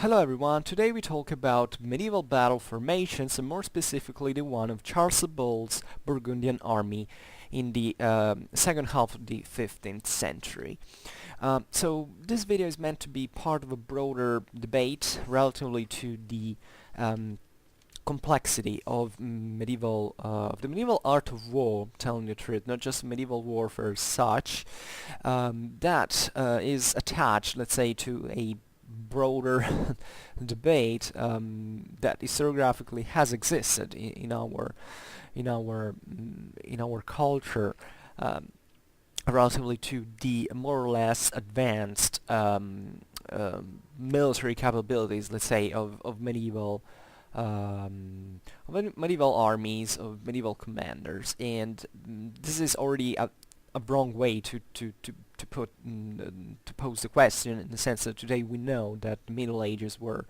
Hello everyone, today we talk about medieval battle formations and more specifically the one of Charles the Bold's Burgundian army in the second half of the 15th century. So this video is meant to be part of a broader debate relatively to the complexity of the medieval art of war, telling the truth, not just medieval warfare as such, that is attached, let's say, to a broader debate that historiographically has existed in our culture, relatively to the more or less advanced military capabilities, let's say, of medieval armies, of medieval commanders, and this is already a wrong way to pose the question, in the sense that today we know that the Middle Ages were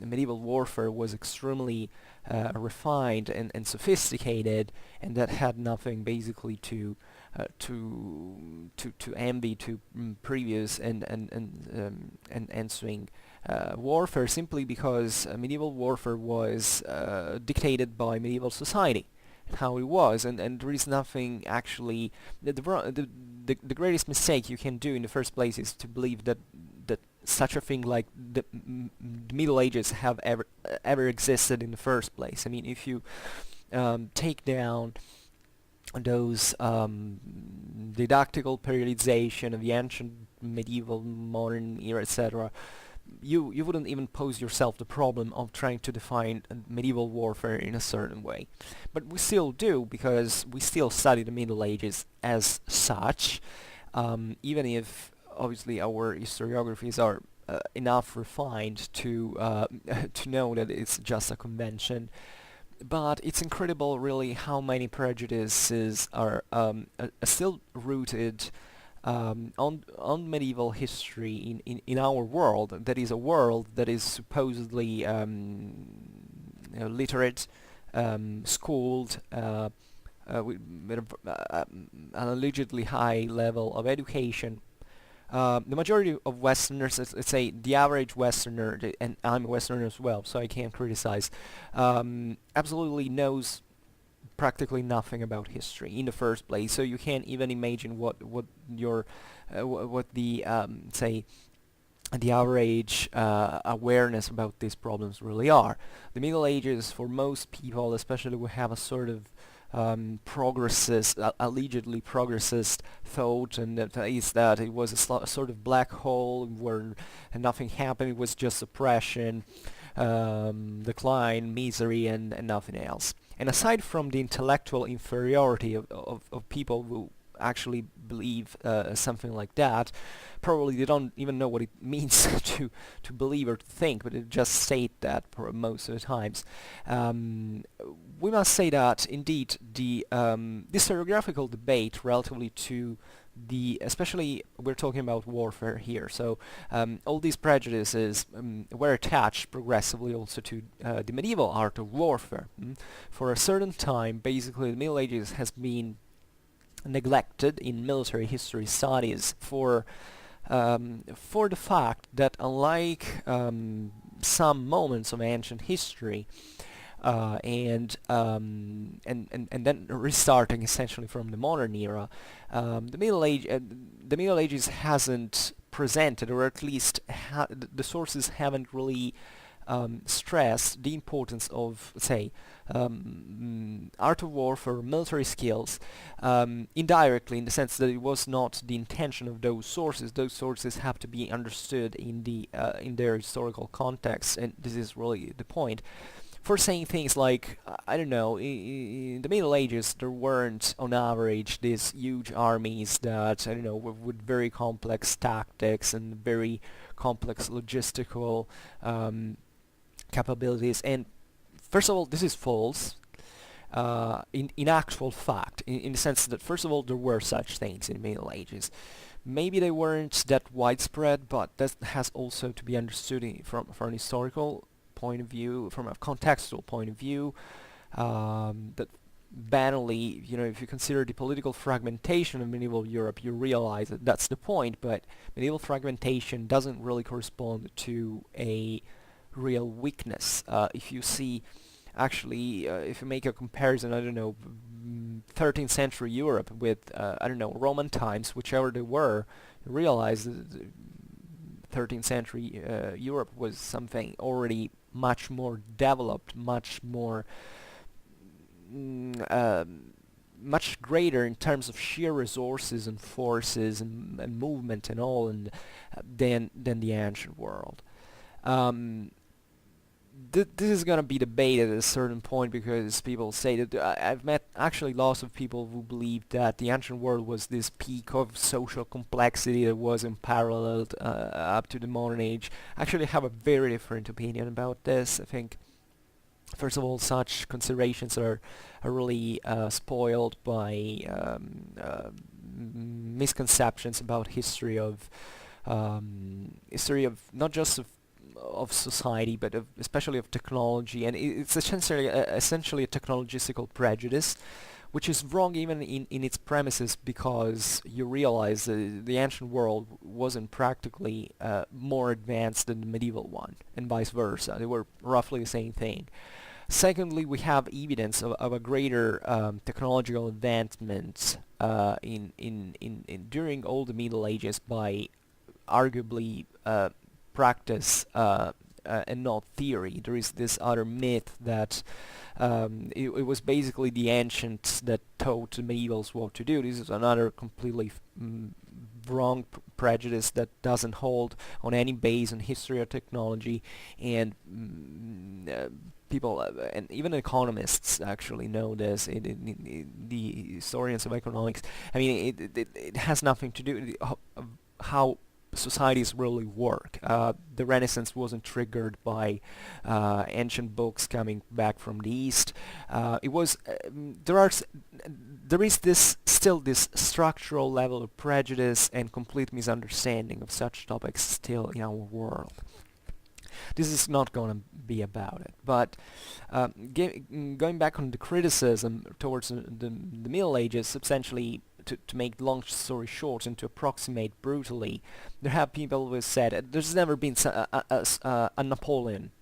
medieval warfare was extremely refined and sophisticated, and that had nothing basically to envy to previous and ensuing warfare, simply because medieval warfare was dictated by medieval society, how it was, and there is nothing actually. The greatest mistake you can do in the first place is to believe that such a thing like the Middle Ages have ever existed in the first place. I mean, if you take down those didactical periodization of the ancient, medieval, modern era, etc., you wouldn't even pose yourself the problem of trying to define medieval warfare in a certain way. But we still do, because we still study the Middle Ages as such, even if obviously our historiographies are enough refined to to know that it's just a convention. But it's incredible, really, how many prejudices are still rooted on medieval history in our world. That is a world that is supposedly literate, schooled, with an allegedly high level of education. The majority of Westerners, let's say the average Westerner, and I'm a Westerner as well, so I can't criticize, absolutely knows practically nothing about history in the first place. So you can't even imagine what the say the average awareness about these problems really are. The Middle Ages, for most people, especially, we have a sort of allegedly progressist thought, and that is that it was a sort of black hole where nothing happened. It was just oppression, decline, misery, and nothing else. And aside from the intellectual inferiority of people who actually believe something like that, probably they don't even know what it means to believe or to think, but they just state that for most of the times. We must say that indeed the historiographical debate relatively to especially we're talking about warfare here, so all these prejudices were attached progressively also to the medieval art of warfare. For a certain time, basically, the Middle Ages has been neglected in military history studies for the fact that, unlike some moments of ancient history, and then restarting essentially from the modern era, the Middle Ages hasn't presented, or at least the sources haven't really stressed the importance of, say, art of warfare, military skills, indirectly, in the sense that it was not the intention of those sources. Those sources have to be understood in their historical context, and this is really the point. For saying things like, I don't know, in the Middle Ages there weren't, on average, these huge armies that, I don't know, with very complex tactics and very complex logistical capabilities. And first of all, this is false. In actual fact, in the sense that, first of all, there were such things in the Middle Ages. Maybe they weren't that widespread, but that has also to be understood from an historical point of view, from a contextual point of view, that banally, if you consider the political fragmentation of medieval Europe, you realize that that's the point, but medieval fragmentation doesn't really correspond to a real weakness. If you see, actually, if you make a comparison, I don't know, 13th century Europe with, I don't know, Roman times, whichever they were, you realize that the 13th century Europe was something already much more developed, much more much greater in terms of sheer resources and forces and movement and all, and than the ancient world. Um, this is gonna be debated at a certain point, because people say that I've met actually lots of people who believe that the ancient world was this peak of social complexity that was unparalleled up to the modern age. Actually, I have a very different opinion about this. I think, first of all, such considerations are really spoiled by misconceptions about history of not just of society, but especially of technology, and it's essentially a technologistical prejudice, which is wrong even in its premises, because you realize the ancient world wasn't practically more advanced than the medieval one, and vice versa. They were roughly the same thing. Secondly, we have evidence of a greater technological advancement during all the Middle Ages by arguably practice and not theory. There is this other myth that it was basically the ancients that taught the medievals what to do. This is another completely wrong prejudice that doesn't hold on any base in history or technology, and people and even economists actually know this. The historians of economics. I mean, it has nothing to do with how societies really work. The Renaissance wasn't triggered by ancient books coming back from the East. It was there is still this structural level of prejudice and complete misunderstanding of such topics still in our world. This is not going to be about it. But going back on the criticism towards the Middle Ages, substantially, to make the long story short and to approximate brutally, there have people who have said there's never been a Napoleon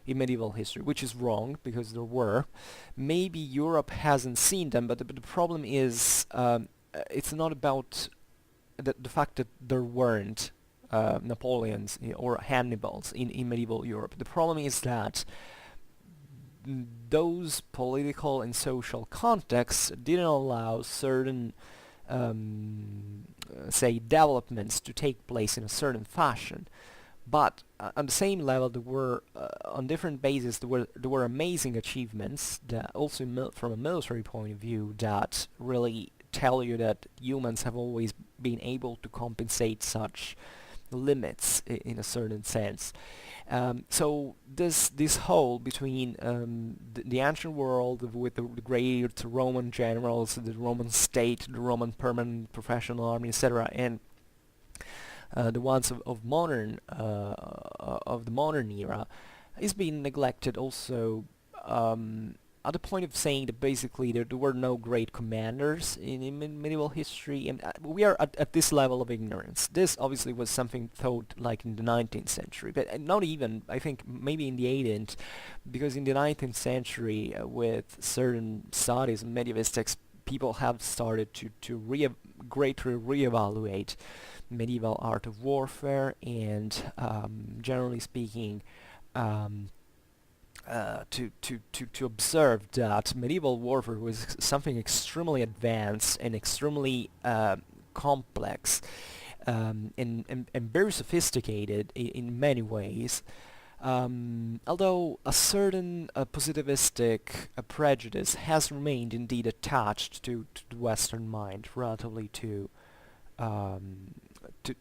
in medieval history, which is wrong, because there were. Maybe Europe hasn't seen them, but the problem is it's not about the fact that there weren't Napoleons or Hannibals in medieval Europe. The problem is that those political and social contexts didn't allow certain say developments to take place in a certain fashion, but on the same level there were on different bases there were amazing achievements that also from a military point of view that really tell you that humans have always been able to compensate such limits in a certain sense. So this whole between the ancient world with the great Roman generals, the Roman state, the Roman permanent professional army, etc., and the ones of modern of the modern era, is being neglected also. At the point of saying that basically there were no great commanders in medieval history, and we are at this level of ignorance. This obviously was something thought like in the 19th century, but not even, I think maybe in the 18th, because in the 19th century with certain studies and medievalistics, people have started to greatly reevaluate medieval art of warfare, and generally speaking, to observe that medieval warfare was something extremely advanced and extremely complex and very sophisticated in many ways. Although a certain positivistic prejudice has remained indeed attached to the Western mind relatively to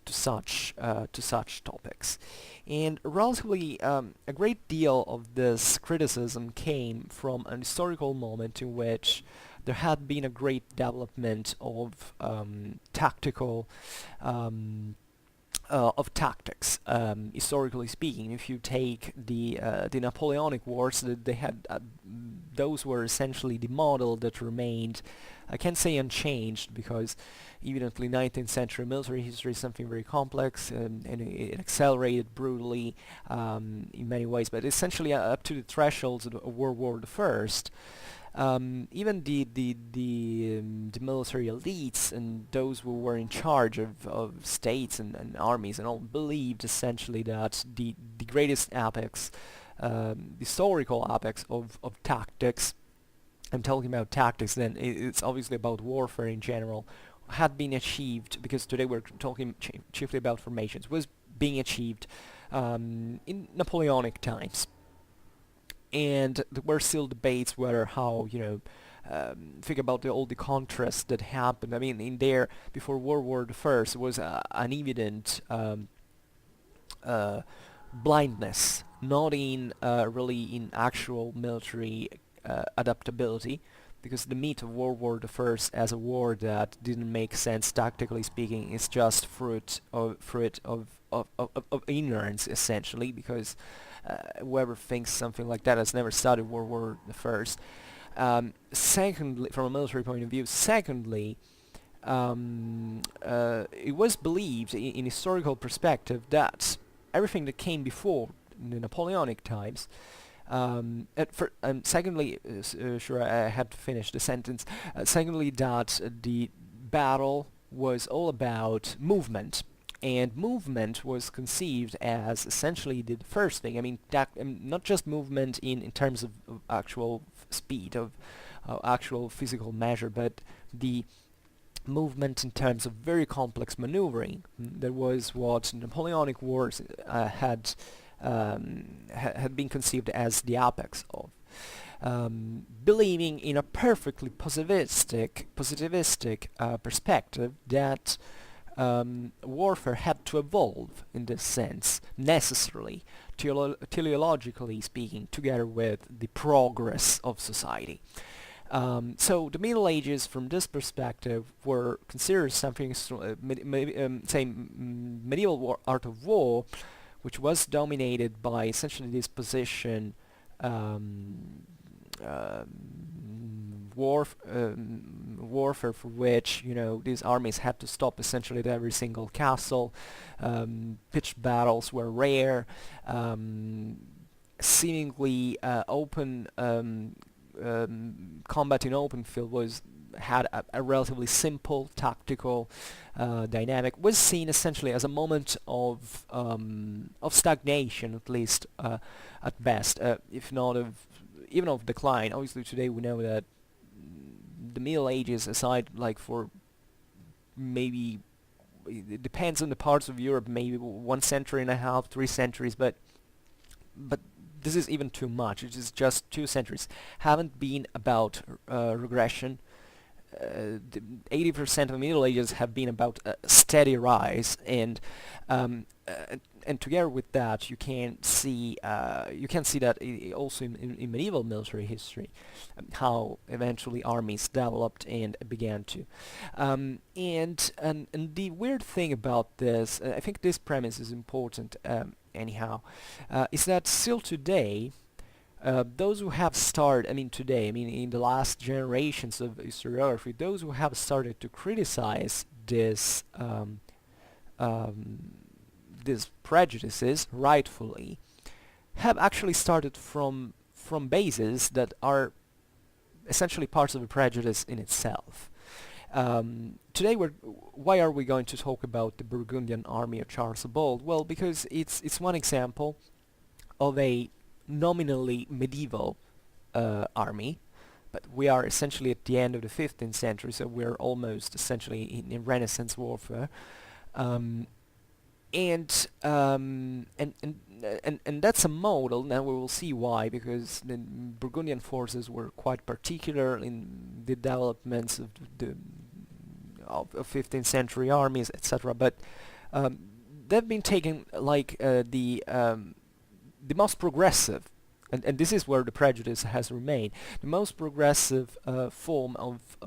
such topics, and relatively a great deal of this criticism came from an historical moment in which there had been a great development of tactical of tactics, historically speaking. If you take the Napoleonic Wars, they had those were essentially the model that remained, I can't say unchanged, because evidently 19th century military history is something very complex, and it accelerated brutally in many ways, but essentially up to the thresholds of World War I, even the military elites and those who were in charge of states and armies and all believed essentially that the greatest apex, the historical apex of tactics, I'm talking about tactics, then it's obviously about warfare in general, had been achieved, because today we're talking chiefly about formations, was being achieved in Napoleonic times. And there were still debates whether how, think about all the contrasts that happened. I mean, in there, before World War I, was an evident blindness, not in really in actual military adaptability, because the myth of World War I as a war that didn't make sense tactically speaking is just fruit of ignorance, essentially, because whoever thinks something like that has never studied World War I. Secondly, from a military point of view, it was believed in historical perspective that everything that came before in the Napoleonic times, secondly, sure, I had to finish the sentence. Secondly, that the battle was all about movement, and movement was conceived as essentially the first thing. I mean, not just movement in terms of actual speed, of actual physical measure, but the movement in terms of very complex maneuvering. That was what Napoleonic Wars had been conceived as the apex of. Believing in a perfectly positivistic perspective that warfare had to evolve in this sense, necessarily, teleologically speaking, together with the progress of society. So the Middle Ages, from this perspective, were considered something, medieval art of war, which was dominated by essentially disposition, warfare for which these armies had to stop essentially at every single castle. Pitched battles were rare. Seemingly open combat in open field had a relatively simple tactical dynamic. Was seen essentially as a moment of stagnation, at least at best, if not even of decline. Obviously today we know that the Middle Ages, aside like for maybe, it depends on the parts of Europe, maybe 1.5 centuries, 3 centuries, but this is even too much. It is just 2 centuries. Haven't been about regression. 80% of the Middle Ages have been about a steady rise, and together with that, you can see that also in medieval military history, how eventually armies developed and began to. And the weird thing about this, I think this premise is important. Anyhow, is that still today, those who have started, in the last generations of historiography, those who have started to criticize this, these prejudices, rightfully, have actually started from bases that are essentially parts of a prejudice in itself. Today, why are we going to talk about the Burgundian army of Charles the Bold? Well, because it's one example of a nominally medieval army, but we are essentially at the end of the 15th century, so we're almost essentially in Renaissance warfare, and that's a model. Now we will see why, because the Burgundian forces were quite particular in the developments of of 15th century armies, etc. But they've been taken like the most progressive, and this is where the prejudice has remained, the most progressive form of,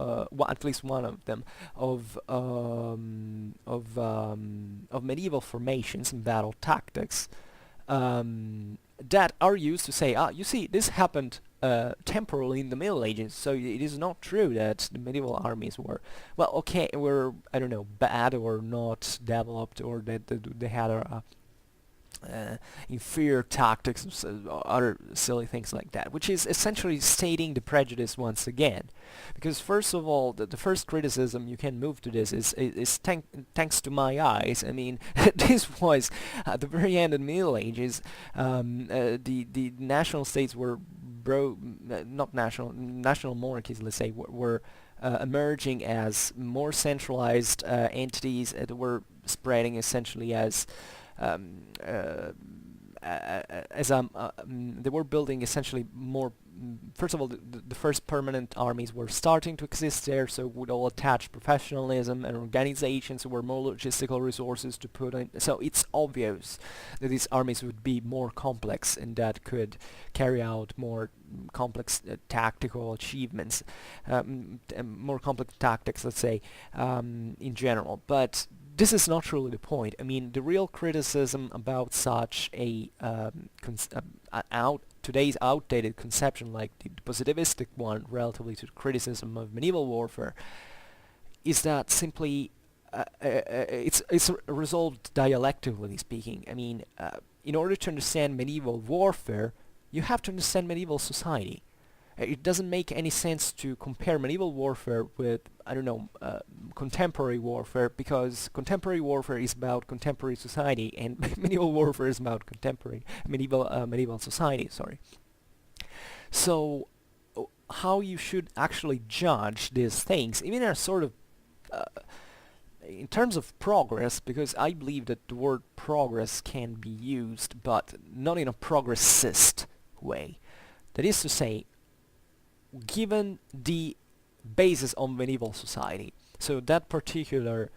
at least one of them, of medieval formations and battle tactics that are used to say, you see, this happened temporally in the Middle Ages. So it is not true that the medieval armies were, well, okay, were, I don't know, bad or not developed, or that they had inferior tactics and other silly things like that, which is essentially stating the prejudice once again. Because first of all, the first criticism you can move to this is thanks to my eyes. I mean, this was at the very end of the Middle Ages. The national states were not national monarchies, let's say, were emerging as more centralized entities that were spreading essentially as they were building essentially more. First of all, the first permanent armies were starting to exist there, so with all attached professionalism and organizations, there were more logistical resources to put in. So it's obvious that these armies would be more complex and that could carry out more complex tactical achievements, more complex tactics, let's say, in general. But this is not really the point. I mean, the real criticism about such a today's outdated conception, like the positivistic one, relatively to the criticism of medieval warfare, is that simply it's resolved dialectically speaking. I mean, in order to understand medieval warfare, you have to understand medieval society. It doesn't make any sense to compare medieval warfare with, I don't know, contemporary warfare, because contemporary warfare is about contemporary society, and medieval warfare is about medieval society. Sorry. So, how you should actually judge these things, even in a sort of in terms of progress, because I believe that the word progress can be used, but not in a progressist way. That is to say, given the basis of medieval society, so that particular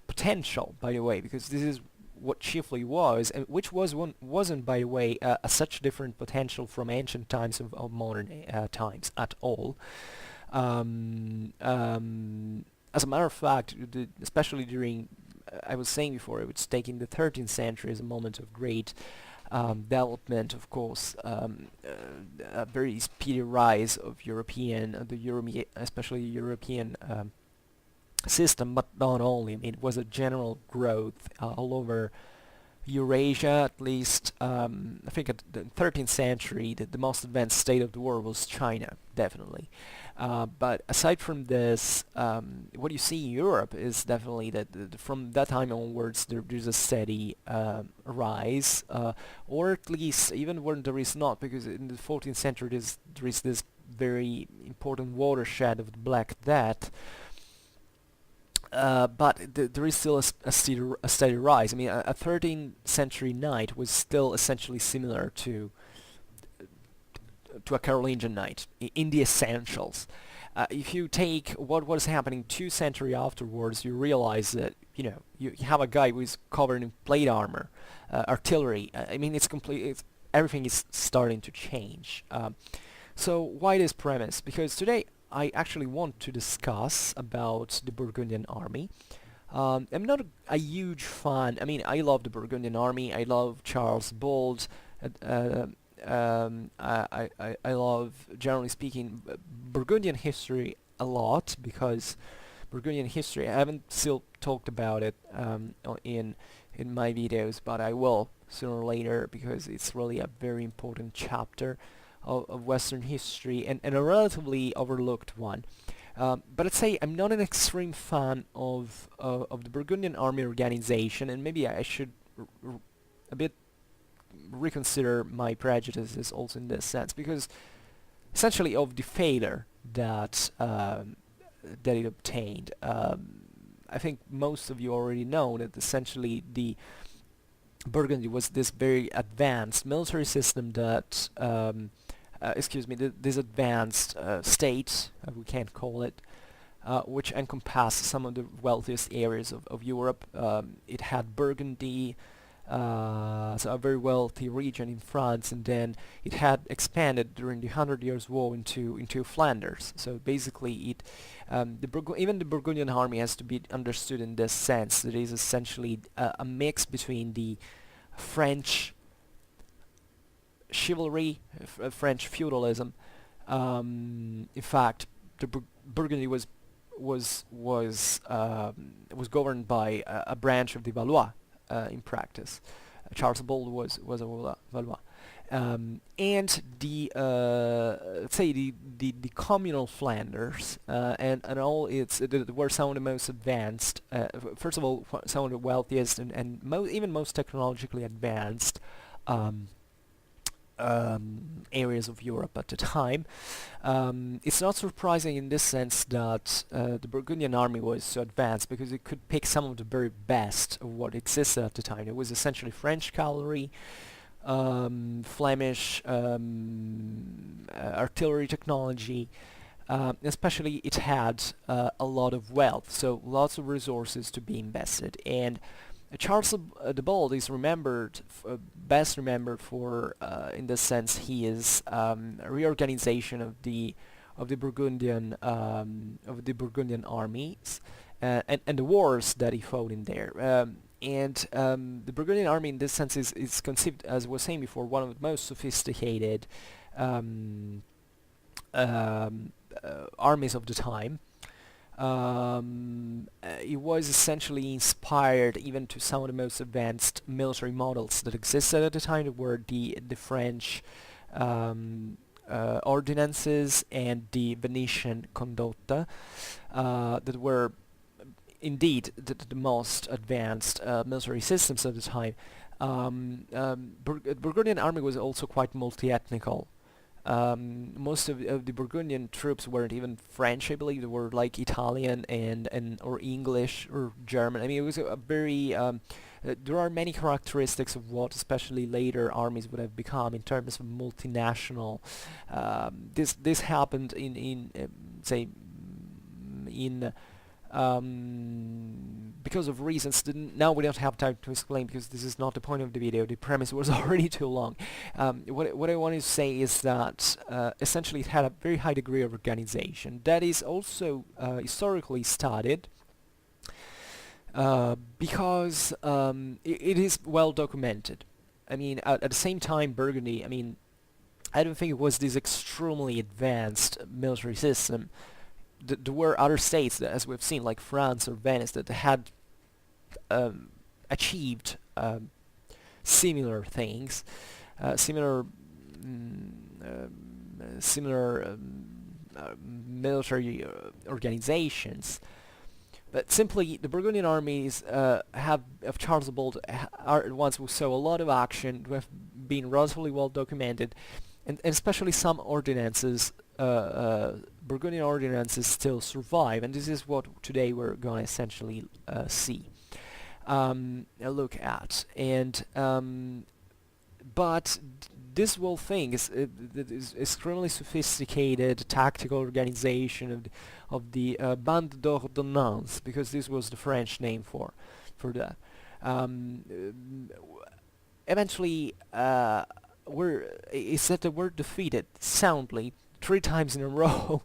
potential, by the way, because this is what chiefly was, and which wasn't, by the way, a such different potential from ancient times of modern times at all. As a matter of fact, especially during, I was saying before, it was taking the 13th century as a moment of great development, of course, a very speedy rise of especially European system, but not only. I mean, it was a general growth all over Eurasia, at least. I think at the 13th century, the most advanced state of the world was China, definitely. But aside from this, what you see in Europe is definitely that from that time onwards there's a steady rise, or at least even when there is not, because in the 14th century there is this very important watershed of the Black Death. But there is still a steady rise. I mean, a 13th century knight was still essentially similar to a Carolingian knight in the essentials. If you take what was happening 2 centuries afterwards, you realize that you have a guy who is covered in plate armor, artillery. I mean, everything is starting to change. So why this premise? Because today I actually want to discuss about the Burgundian army. I'm not a huge fan. I mean, I love the Burgundian army. I love Charles Bold. I love, generally speaking, Burgundian history a lot, because Burgundian history, I haven't still talked about it in my videos, but I will sooner or later, because it's really a very important chapter of Western history, and a relatively overlooked one. But let's say I'm not an extreme fan of the Burgundian army organization, and maybe I should a bit reconsider my prejudices also in this sense, because essentially of the failure that it obtained. I think most of you already know that essentially the Burgundy was this very advanced military system that this advanced state, we can call it, which encompassed some of the wealthiest areas of Europe. It had Burgundy, so a very wealthy region in France, and then it had expanded during the 100 Years' War into Flanders. So basically, even the Burgundian army has to be understood in this sense. It is essentially a mix between the French chivalry, French feudalism, In fact, the Burgundy was governed by a branch of the Valois in practice. Charles the Bold was a Valois. And the let's say the communal Flanders and all its were some of the most advanced. First of all, some of the wealthiest and even most technologically advanced areas of Europe at the time. It's not surprising in this sense that the Burgundian army was so advanced, because it could pick some of the very best of what existed at the time. It was essentially French cavalry, Flemish artillery technology. Especially, it had a lot of wealth, so lots of resources to be invested. And Charles the Bold is best remembered for, in this sense, his reorganization of the Burgundian armies and the wars that he fought in there. The Burgundian army, in this sense, is conceived, as I was saying before, one of the most sophisticated armies of the time. It was essentially inspired even to some of the most advanced military models that existed at the time, that were the French ordinances and the Venetian condotta, that were indeed the most advanced military systems at the time. Burgundian army was also quite multi-ethnical. Most of the Burgundian troops weren't even French, I believe. They were like Italian and or English or German. I mean, it was a very there are many characteristics of what especially later armies would have become in terms of multinational. This happened in say in because of reasons that now we don't have time to explain, because this is not the point of the video. The premise was already too long. What I want to say is that essentially it had a very high degree of organization that is also historically studied, because it is well documented. I mean, at the same time, Burgundy, I mean, I don't think it was this extremely advanced military system. There were other states that, as we've seen, like France or Venice, that had achieved similar things, similar military organizations. But simply, the Burgundian armies of Charles the Bold are ones who saw a lot of action, who have been relatively well documented, and especially some ordinances. Burgundian ordinances still survive, and this is what today we're going to essentially look at. And but this whole thing is extremely sophisticated tactical organization of the bande d'ordonnance, because this was the French name for that. Eventually, it's that they were defeated soundly 3 times in a row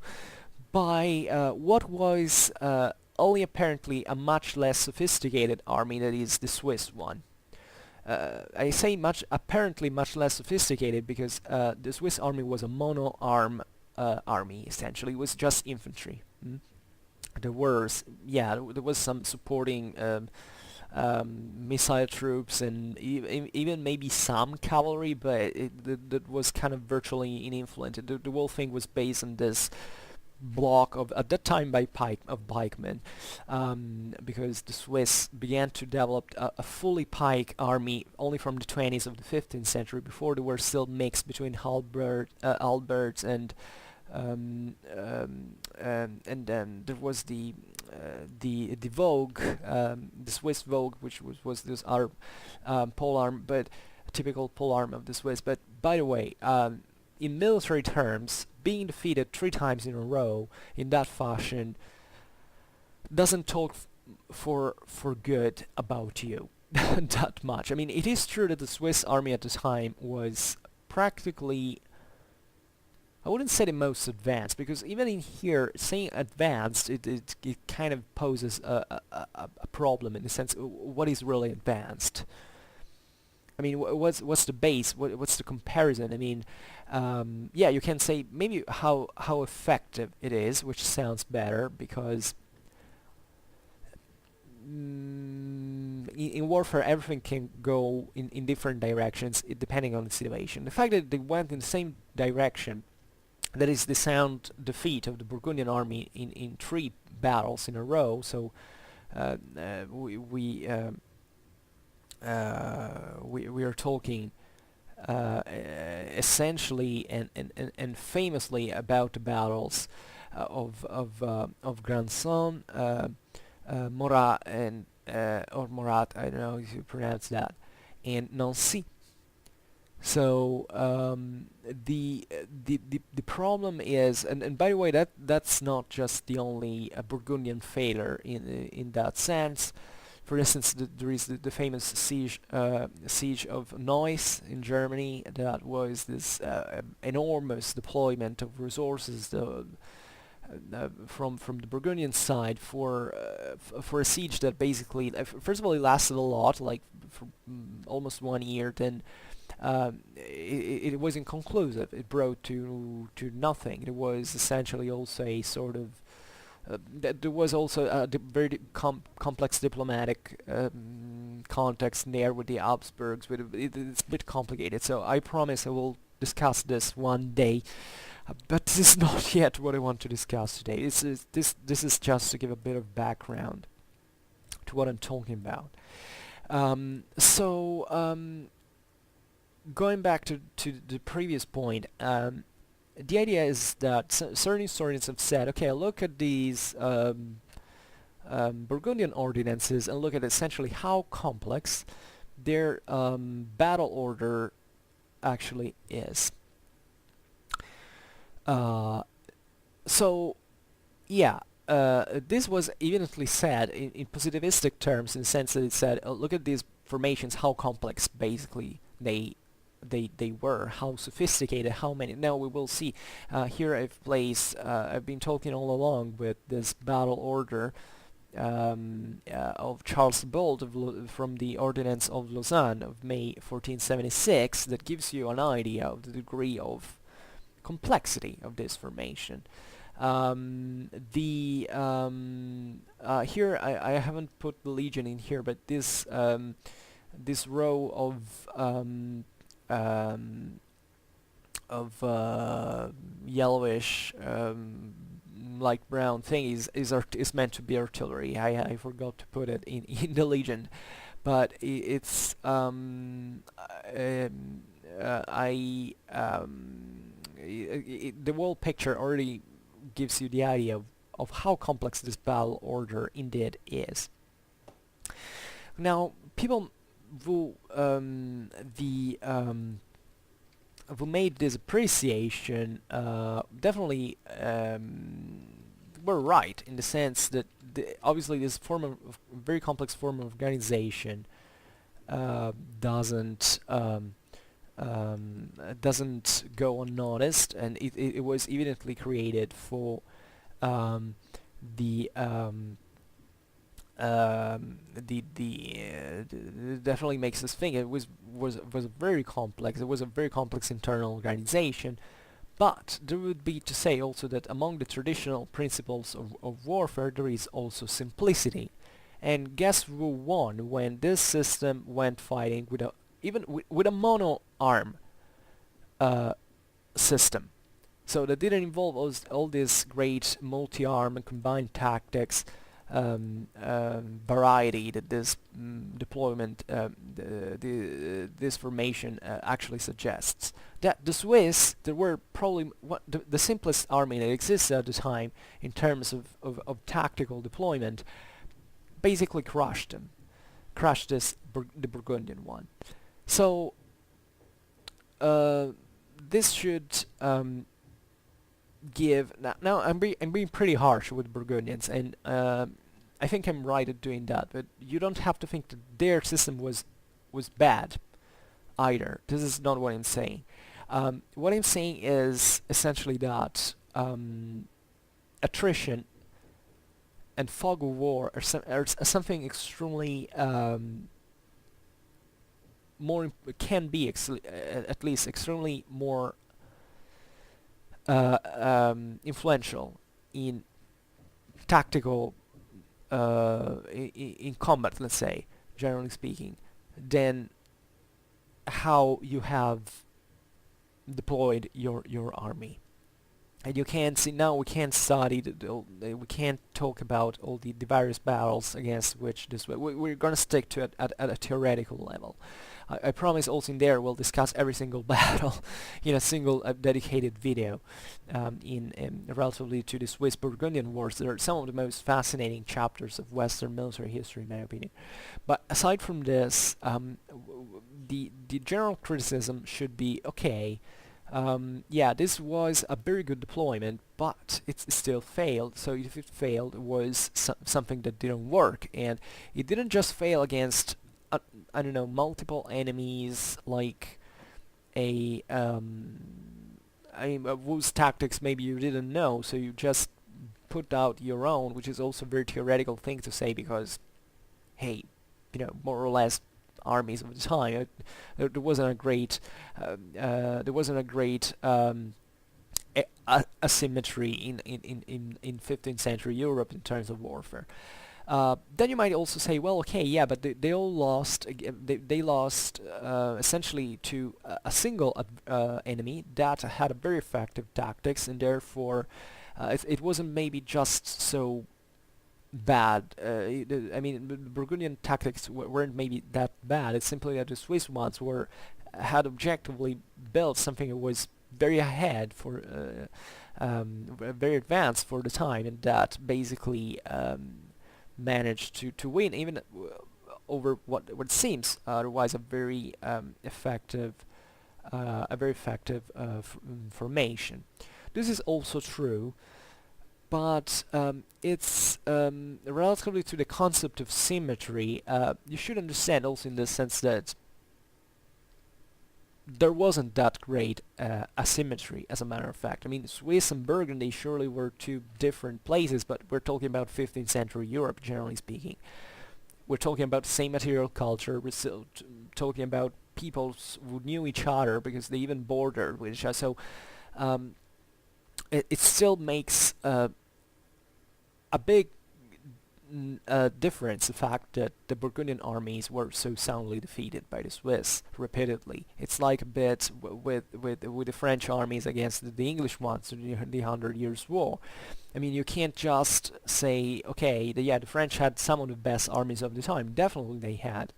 by what was only apparently a much less sophisticated army, that is the Swiss one. I say apparently much less sophisticated because the Swiss army was a mono-arm army, essentially. It was just infantry. There was some supporting missile troops and even maybe some cavalry, but that was kind of virtually uninfluenced. The whole thing was based on this block of, at that time, pikemen, because the Swiss began to develop a fully pike army only from the 20s of the 15th century. Before, they were still mixed between halberds and then there was the Vogue, the Swiss Vogue, which was this polearm, but typical polearm of the Swiss. But by the way, in military terms, being defeated 3 times in a row in that fashion doesn't talk for good about you that much. I mean, it is true that the Swiss army at the time was practically, I wouldn't say the most advanced, because even in here, saying advanced, it kind of poses a problem in the sense, what is really advanced? I mean, what's the base? What's the comparison? I mean, yeah, you can say maybe how effective it is, which sounds better because in warfare everything can go in different directions depending on the situation. The fact that they went in the same direction, that is the sound defeat of the Burgundian army in 3 battles in a row. So we are talking essentially and famously about the battles of Granson, Morat and or Morat, I don't know if you pronounce that, and Nancy. So the problem is, and by the way, that's not just the only Burgundian failure in that sense. For instance, there is the famous siege of Neuss in Germany. That was this enormous deployment of resources from the Burgundian side for a siege that basically, first of all, it lasted a lot, like for almost 1 year. Then it was inconclusive. It brought to nothing. It was essentially also a sort of there was also a very complex diplomatic context there with the Habsburgs. It's a bit complicated, so I promise I will discuss this one day. But this is not yet what I want to discuss today. This is just to give a bit of background to what I'm talking about. Going back to the previous point, the idea is that certain historians have said, okay, look at these Burgundian ordinances and look at essentially how complex their battle order actually is. So, yeah, this was evidently said in positivistic terms, in the sense that it said, look at these formations, how complex basically they were, how sophisticated, how many. Now we will see. Here I've been talking all along with this battle order of Charles the Bold from the Ordinance of Lausanne of May 1476, that gives you an idea of the degree of complexity of this formation. Here I haven't put the legion in here, but this row of yellowish light brown thing is meant to be artillery. I forgot to put it in the legion, but it's the whole picture already gives you the idea of how complex this battle order indeed is. Now, people who made this appreciation definitely were right, in the sense that obviously this very complex form of organization doesn't go unnoticed, and it was evidently created for definitely makes us think it was very complex. It was a very complex internal organization, but there would be to say also that among the traditional principles of warfare there is also simplicity. And guess who won when this system went fighting with a mono arm system? So that didn't involve all this great multi-arm and combined tactics variety that this deployment, this formation actually suggests. That the Swiss, they were probably the simplest army that exists at the time in terms of tactical deployment, basically crushed the Burgundian one. So this should give. Now I'm being pretty harsh with Burgundians, and I think I'm right at doing that. But you don't have to think that their system was bad either. This is not what I'm saying. What I'm saying is essentially that attrition and fog of war are something extremely can be at least extremely more influential in tactical in combat, let's say, generally speaking, than how you have deployed your army. And you can't see now. We can't study. We can't talk about all the various battles against which this. We're gonna stick to it at a theoretical level. I promise. Also in there, we'll discuss every single battle in a single dedicated video. In relatively to the Swiss Burgundian Wars, they are some of the most fascinating chapters of Western military history, in my opinion. But aside from this, the general criticism should be okay. Yeah, this was a very good deployment, but it still failed. So if it failed, it was something that didn't work, and it didn't just fail against, I don't know, multiple enemies, like whose tactics maybe you didn't know, so you just put out your own, which is also a very theoretical thing to say, because, hey, more or less, armies of the time. There wasn't a great asymmetry in 15th century Europe in terms of warfare. Then you might also say, well, okay, yeah, but they all lost. They lost essentially to a single enemy that had a very effective tactics, and therefore it wasn't maybe just so bad. I mean, the Burgundian tactics weren't maybe that bad. It's simply that the Swiss ones had objectively built something that was very ahead for very advanced for the time, and that basically managed to win even over what seems otherwise a very effective formation. This is also true. But it's relatively to the concept of symmetry, you should understand also in the sense that there wasn't that great asymmetry, as a matter of fact. I mean, Swiss and Burgundy surely were two different places, but we're talking about 15th century Europe, generally speaking. We're talking about the same material culture, we're still talking about people who knew each other because they even bordered with each other. So it still makes a big difference, the fact that the Burgundian armies were so soundly defeated by the Swiss repeatedly. It's like a bit with the French armies against the English ones in the 100 Years' War. I mean, you can't just say, okay, the French had some of the best armies of the time. Definitely they had.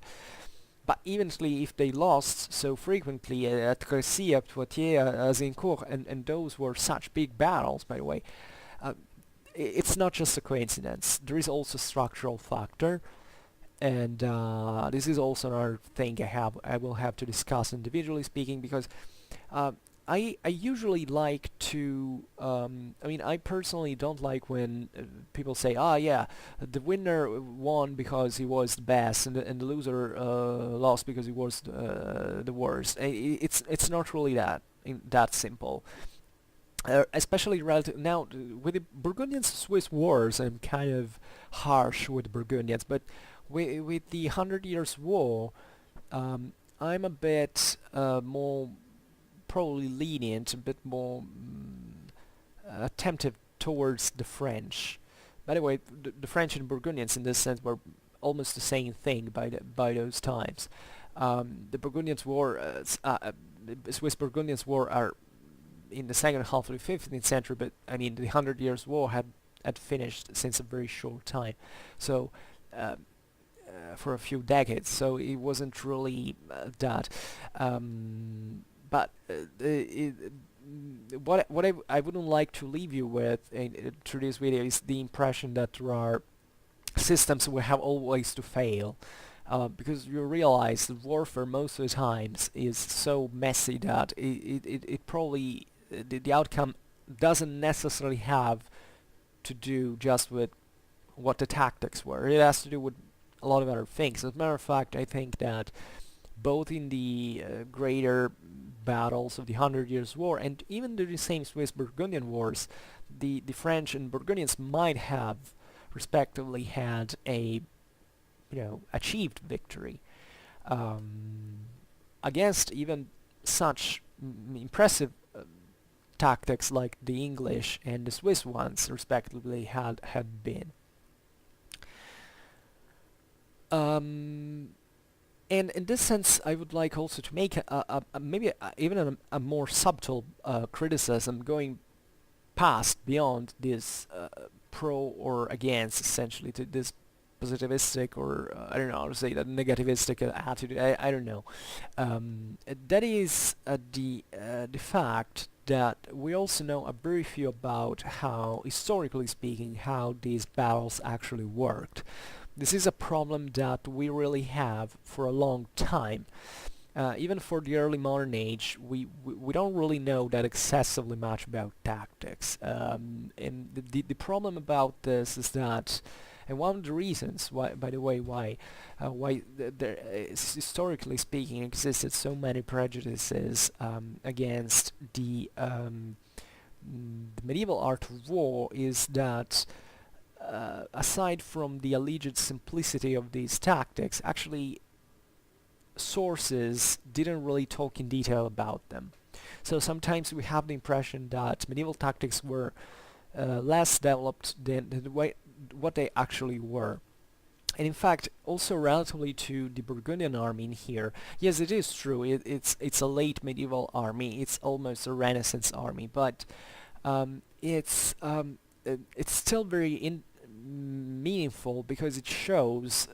But eventually, if they lost so frequently at Crécy, at Poitiers, Azincourt, and those were such big battles, by the way, it's not just a coincidence. There is also a structural factor, and this is also another thing I will have to discuss individually speaking, because I usually like to I mean, I personally don't like when people say, yeah, the winner won because he was the best, and the loser lost because he was the worst. It's not really that simple. Especially relative now with the Burgundian-Swiss wars. I'm kind of harsh with the Burgundians, but with the 100 Years' War, I'm a bit more probably lenient, a bit more attentive towards the French. By the way, the French and Burgundians in this sense were almost the same thing by those times. The Burgundians war, Swiss Burgundians war are in the second half of the 15th century, but I mean the 100 Years' War had finished since a very short time, so for a few decades, so it wasn't really that. But what I wouldn't like to leave you with through this video is the impression that there are systems we have always to fail. Because you realize that warfare most of the times is so messy that it probably the outcome doesn't necessarily have to do just with what the tactics were. It has to do with a lot of other things. As a matter of fact, I think that both in the greater battles of the 100 Years' War and even the same Swiss Burgundian wars, the French and Burgundians might have respectively had a achieved victory. against even such impressive tactics like the English and the Swiss ones, respectively, had been. And in this sense, I would like also to make maybe even a more subtle criticism, going past beyond this pro or against, essentially, to this positivistic, or I don't know how to say that, negativistic attitude. I don't know. That is the fact that we also know a very few about how, historically speaking, how these battles actually worked. This is a problem that we really have for a long time. Even for the early modern age, we don't really know that excessively much about tactics. And the problem about this is that, and one of the reasons why, by the way, why there is, historically speaking, existed so many prejudices against the medieval art of war, is that aside from the alleged simplicity of these tactics, actually sources didn't really talk in detail about them. So sometimes we have the impression that medieval tactics were less developed than what they actually were. And in fact, also relatively to the Burgundian army in here, yes, it is true, it's a late medieval army, it's almost a Renaissance army, but it's still very meaningful, because it shows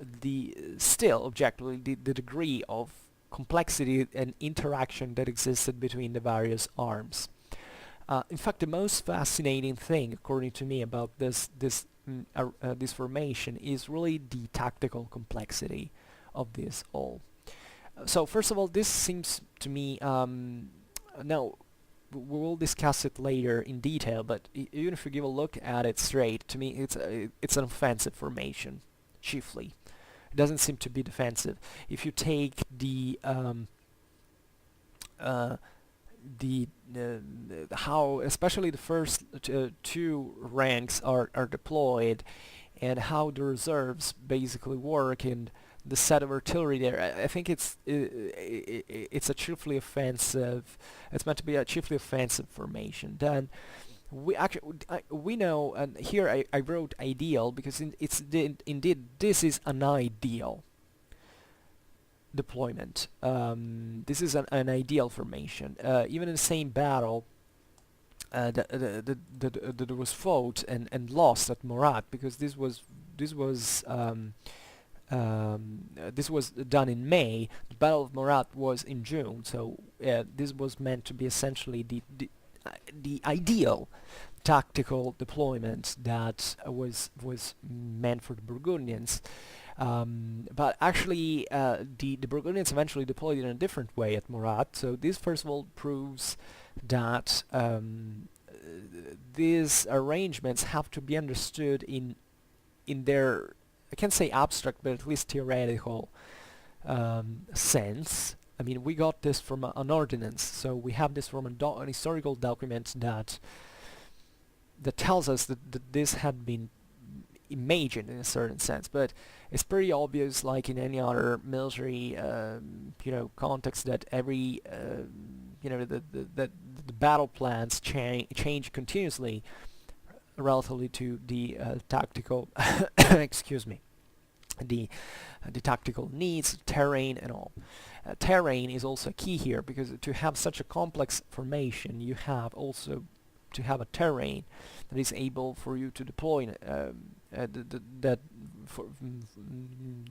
still objectively the degree of complexity and interaction that existed between the various arms. In fact, the most fascinating thing, according to me, about this formation is really the tactical complexity of this all. So first of all, this seems to me, now we will discuss it later in detail, but even if you give a look at it straight, to me it's an offensive formation, chiefly. It doesn't seem to be defensive. If you take how especially the first two ranks are deployed, and how the reserves basically work, and the set of artillery there, I think it's a chiefly offensive. It's meant to be a chiefly offensive formation. Then we know, and here I wrote ideal because indeed this is an ideal deployment. This is an ideal formation. Even in the same battle that was fought and lost at Morat, because this was done in May. The Battle of Morat was in June, so this was meant to be essentially the ideal tactical deployment that was meant for the Burgundians. But actually, the Burgundians eventually deployed in a different way at Morat. So this, first of all, proves that these arrangements have to be understood in their, I can't say abstract, but at least theoretical sense. I mean, we got this from an ordinance, so we have this from an historical document that tells us that this had been imagined in a certain sense. But it's pretty obvious, like in any other military, context, that every, the battle plans change continuously relatively to the tactical excuse me, the tactical needs, terrain, and all. Terrain is also key here, because to have such a complex formation, you have also to have a terrain that is able for you to deploy.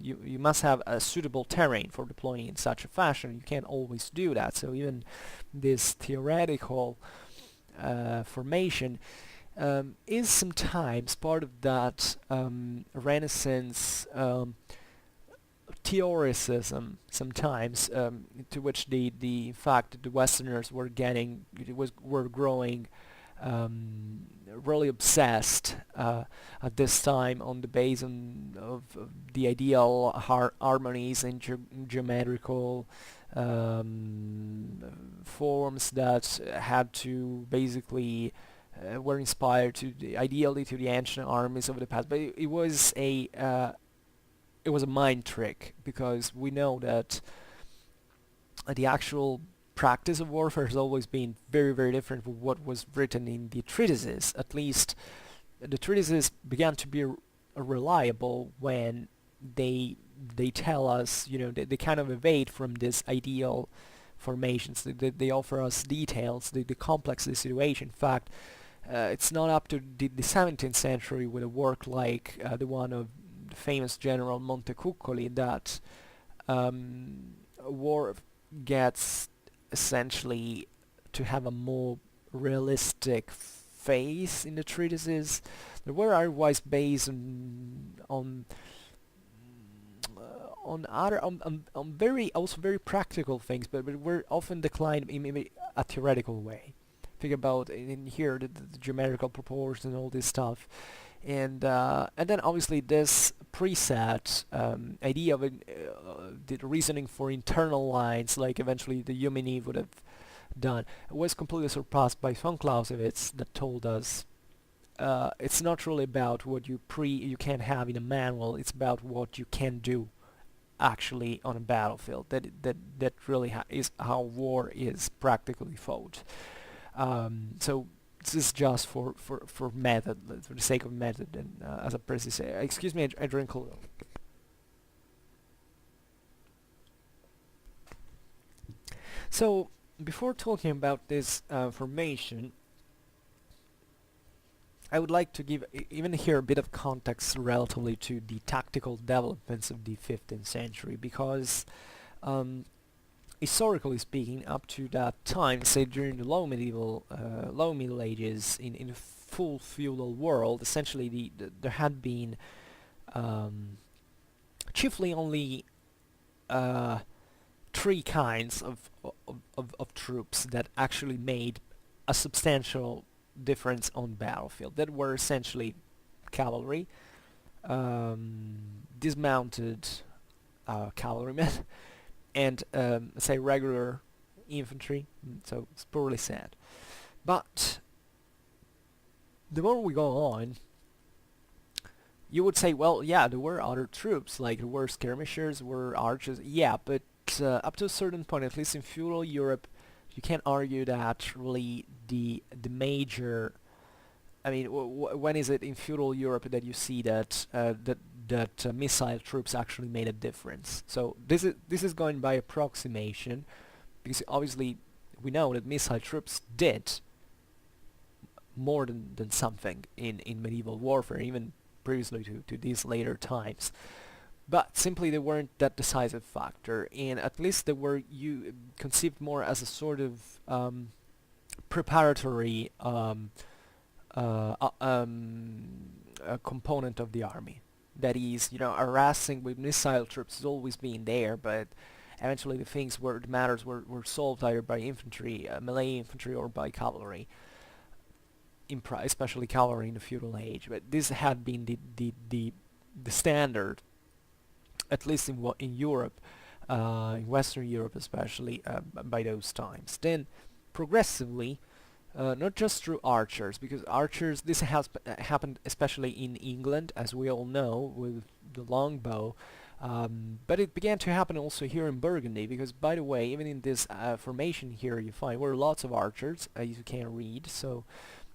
You must have a suitable terrain for deploying in such a fashion. You can't always do that. So even this theoretical formation is sometimes part of that Renaissance theoricism, sometimes to which the in fact the Westerners were growing really obsessed at this time, on the base of the ideal harmonies and geometrical forms that had to basically were inspired ideally to the ancient armies of the past. But it was a mind trick, because we know that the actual practice of warfare has always been very, very different from what was written in the treatises. At least the treatises began to be reliable when they tell us, they kind of evade from this ideal formations. They offer us details, the complex of the situation. In fact, it's not up to the 17th century with a work like the one of the famous general Montecuccoli that war gets essentially to have a more realistic face in the treatises. They were otherwise based on very also very practical things, but were often declined in maybe a theoretical way. Think about in here the geometrical proportions and all this stuff, and then obviously this preset idea of the reasoning for internal lines, like eventually the Jomini would have done, was completely surpassed by von Clausewitz, that told us it's not really about what you can have in a manual. It's about what you can do actually on a battlefield. That really is how war is practically fought. So this is just for method, for the sake of method, and as a person say, excuse me, I drink a little. So before talking about this formation, I would like to give even here a bit of context relatively to the tactical developments of the 15th century, because historically speaking, up to that time, say during the low Middle Ages, in a full feudal world, essentially there had been chiefly only three kinds of troops that actually made a substantial difference on battlefield. That were essentially cavalry, dismounted cavalrymen, and say regular infantry. So it's poorly said. But the more we go on, you would say, well, yeah, there were other troops, like there were skirmishers, were archers, yeah, but up to a certain point, at least in feudal Europe, you can't argue that really the major. I mean, when is it in feudal Europe that you see that missile troops actually made a difference? So this is going by approximation, because obviously we know that missile troops did more than something in medieval warfare, even previously to these later times. But simply they weren't that decisive factor, and at least they were conceived more as a sort of preparatory component of the army. That is, harassing with missile troops has always been there, but eventually the matters were solved either by infantry, melee infantry, or by cavalry, especially cavalry in the feudal age. But this had been the standard, at least in Europe, in Western Europe especially, by those times. Then progressively, not just through archers, because archers, this has happened especially in England, as we all know, with the longbow, but it began to happen also here in Burgundy, because, by the way, even in this formation here you find were lots of archers, as you can read. So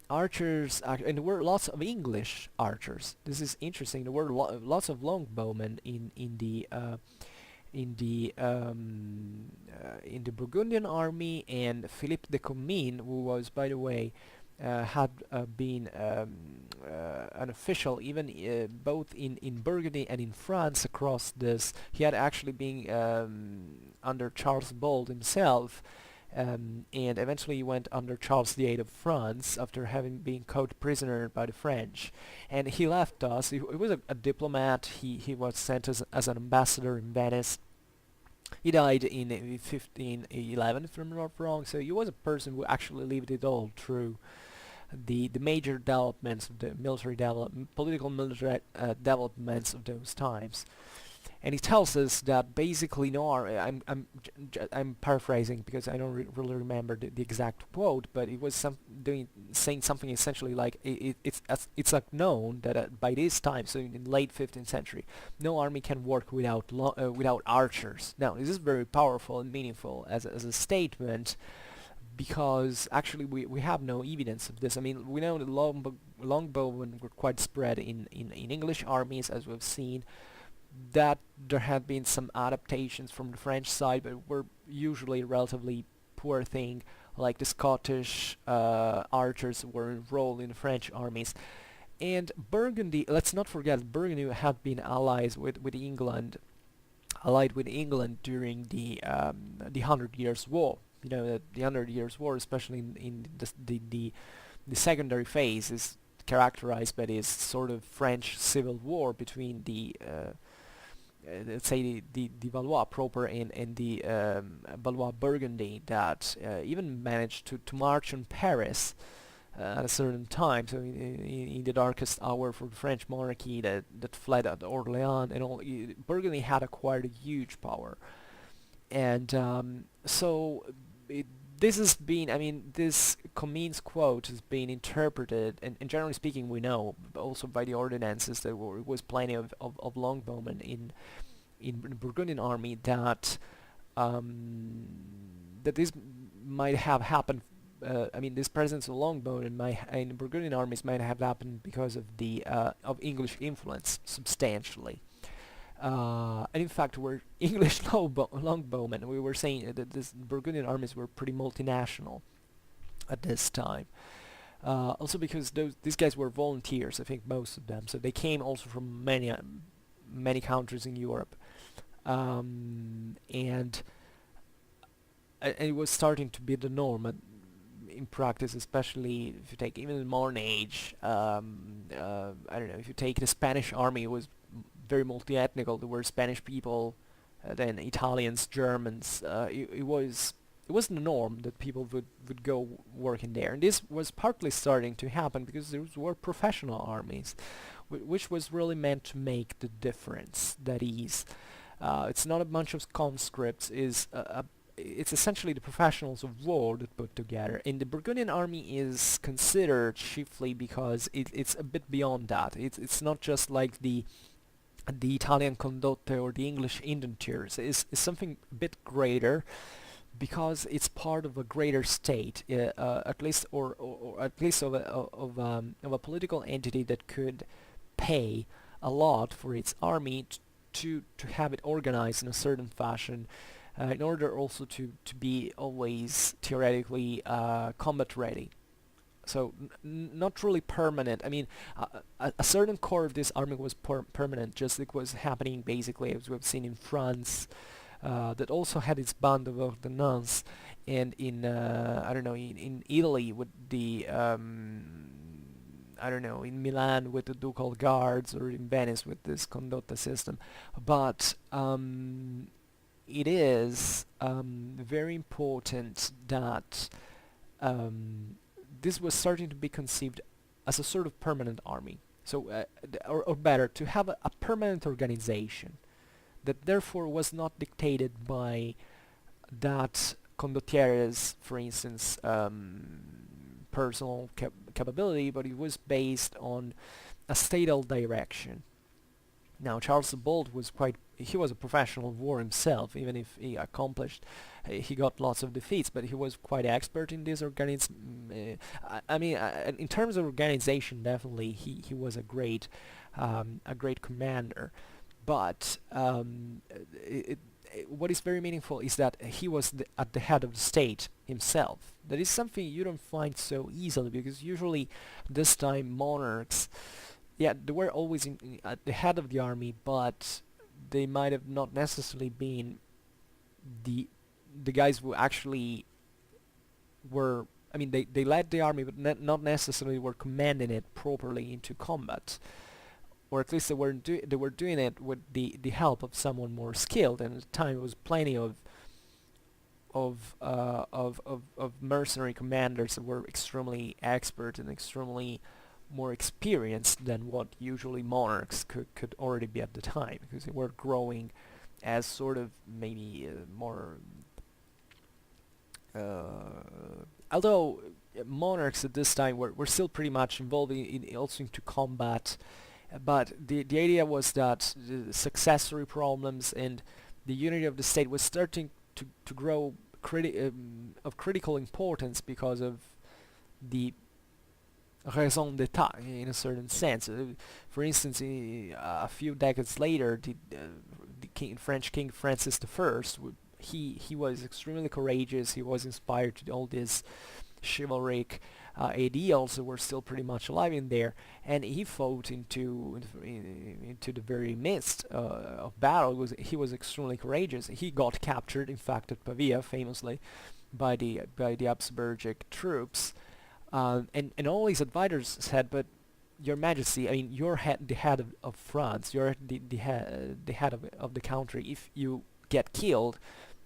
archers, and there were lots of English archers. This is interesting. There were lots of longbowmen in the Burgundian army, and Philippe de Comines, who was, by the way, had been an official even both in Burgundy and in France across this. He had actually been under Charles Bold himself, and eventually he went under Charles VIII of France after having been caught prisoner by the French. And he left us. He was a diplomat. He was sent as an ambassador in Venice. He died in 1511, if I'm not wrong. So he was a person who actually lived it all through the major developments of the political military developments of those times. And he tells us that basically I'm paraphrasing because I don't really remember the exact quote, but it was saying something essentially like it's like known that by this time, so in late 15th century, no army can work without archers. Now this is very powerful and meaningful as a statement, because actually we have no evidence of this. I mean, we know that longbowmen were quite spread in English armies, as we've seen, that there have been some adaptations from the French side, but were usually a relatively poor thing, like the Scottish archers were enrolled in the French armies. And Burgundy, let's not forget, Burgundy had been allied with England during the Hundred Years' War. You know that the Hundred Years' War, especially in the secondary phase, is characterized by this sort of French civil war between let's say the Valois proper and the Valois Burgundy that even managed to march on Paris at a certain time, so in the darkest hour for the French monarchy that fled at Orléans and all. Burgundy had acquired a huge power, and so this has been, I mean, this Comines quote has been interpreted, and generally speaking we know also by the ordinances there was plenty of longbowmen in the Burgundian army, that that this might have happened. I mean, this presence of longbowmen in the Burgundian armies might have happened because of the of English influence substantially. And in fact, we're English longbowmen. We were saying that this Burgundian armies were pretty multinational at this time. Also because these guys were volunteers, I think most of them. So they came also from many countries in Europe, and it was starting to be the norm in practice, especially if you take even the modern age. I don't know, if you take the Spanish army, it was very multi-ethnical. There were Spanish people, then Italians, Germans. It was the norm that people would go work in there, and this was partly starting to happen because there were professional armies, which was really meant to make the difference. That is, it's not a bunch of conscripts. It's essentially the professionals of war that put together. And the Burgundian army is considered chiefly because it's a bit beyond that. It's not just like the Italian condotte or the English indentures. It's something a bit greater, because it's part of a greater state, at least or at least of a political entity that could pay a lot for its army to have it organized in a certain fashion, in order also to be always theoretically combat ready. So not truly permanent. I mean, a certain core of this army was permanent, just like was happening basically as we've seen in France, that also had its band of ordinance, and in I don't know, in Italy with the I don't know, in Milan with the ducal guards, or in Venice with this condotta system. But it is very important that this was starting to be conceived as a sort of permanent army. So, or better, to have a permanent organization that therefore was not dictated by that condottiere's, for instance, personal capability, but it was based on a statal direction. Now, Charles the Bold he was a professional of war himself, even if he got lots of defeats, but he was quite expert in this I mean, in terms of organization, definitely he was a great commander. But what is very meaningful is that he was at the head of the state himself. That is something you don't find so easily, because usually this time monarchs, yeah, they were always at the head of the army, but they might have not necessarily been the guys who actually were. I mean, they led the army, but not necessarily were commanding it properly into combat, or at least they were doing it with the help of someone more skilled. And at the time, it was plenty of mercenary commanders that were extremely expert and extremely more experienced than what usually monarchs could already be at the time, because they were growing as sort of maybe more although monarchs at this time were still pretty much involved in also into combat, but the idea was that the successory problems and the unity of the state was starting to grow of critical importance because of the raison d'etat in a certain sense. For instance, a few decades later, the French King Francis I, he was extremely courageous. He was inspired to all these chivalric ideals that were still pretty much alive in there, and he fought into the very midst of battle. He was extremely courageous. He got captured, in fact, at Pavia, famously, by the Habsburgic troops. And all his advisors said, "But Your Majesty, I mean, you're the head of France. You're the head of the country. If you get killed,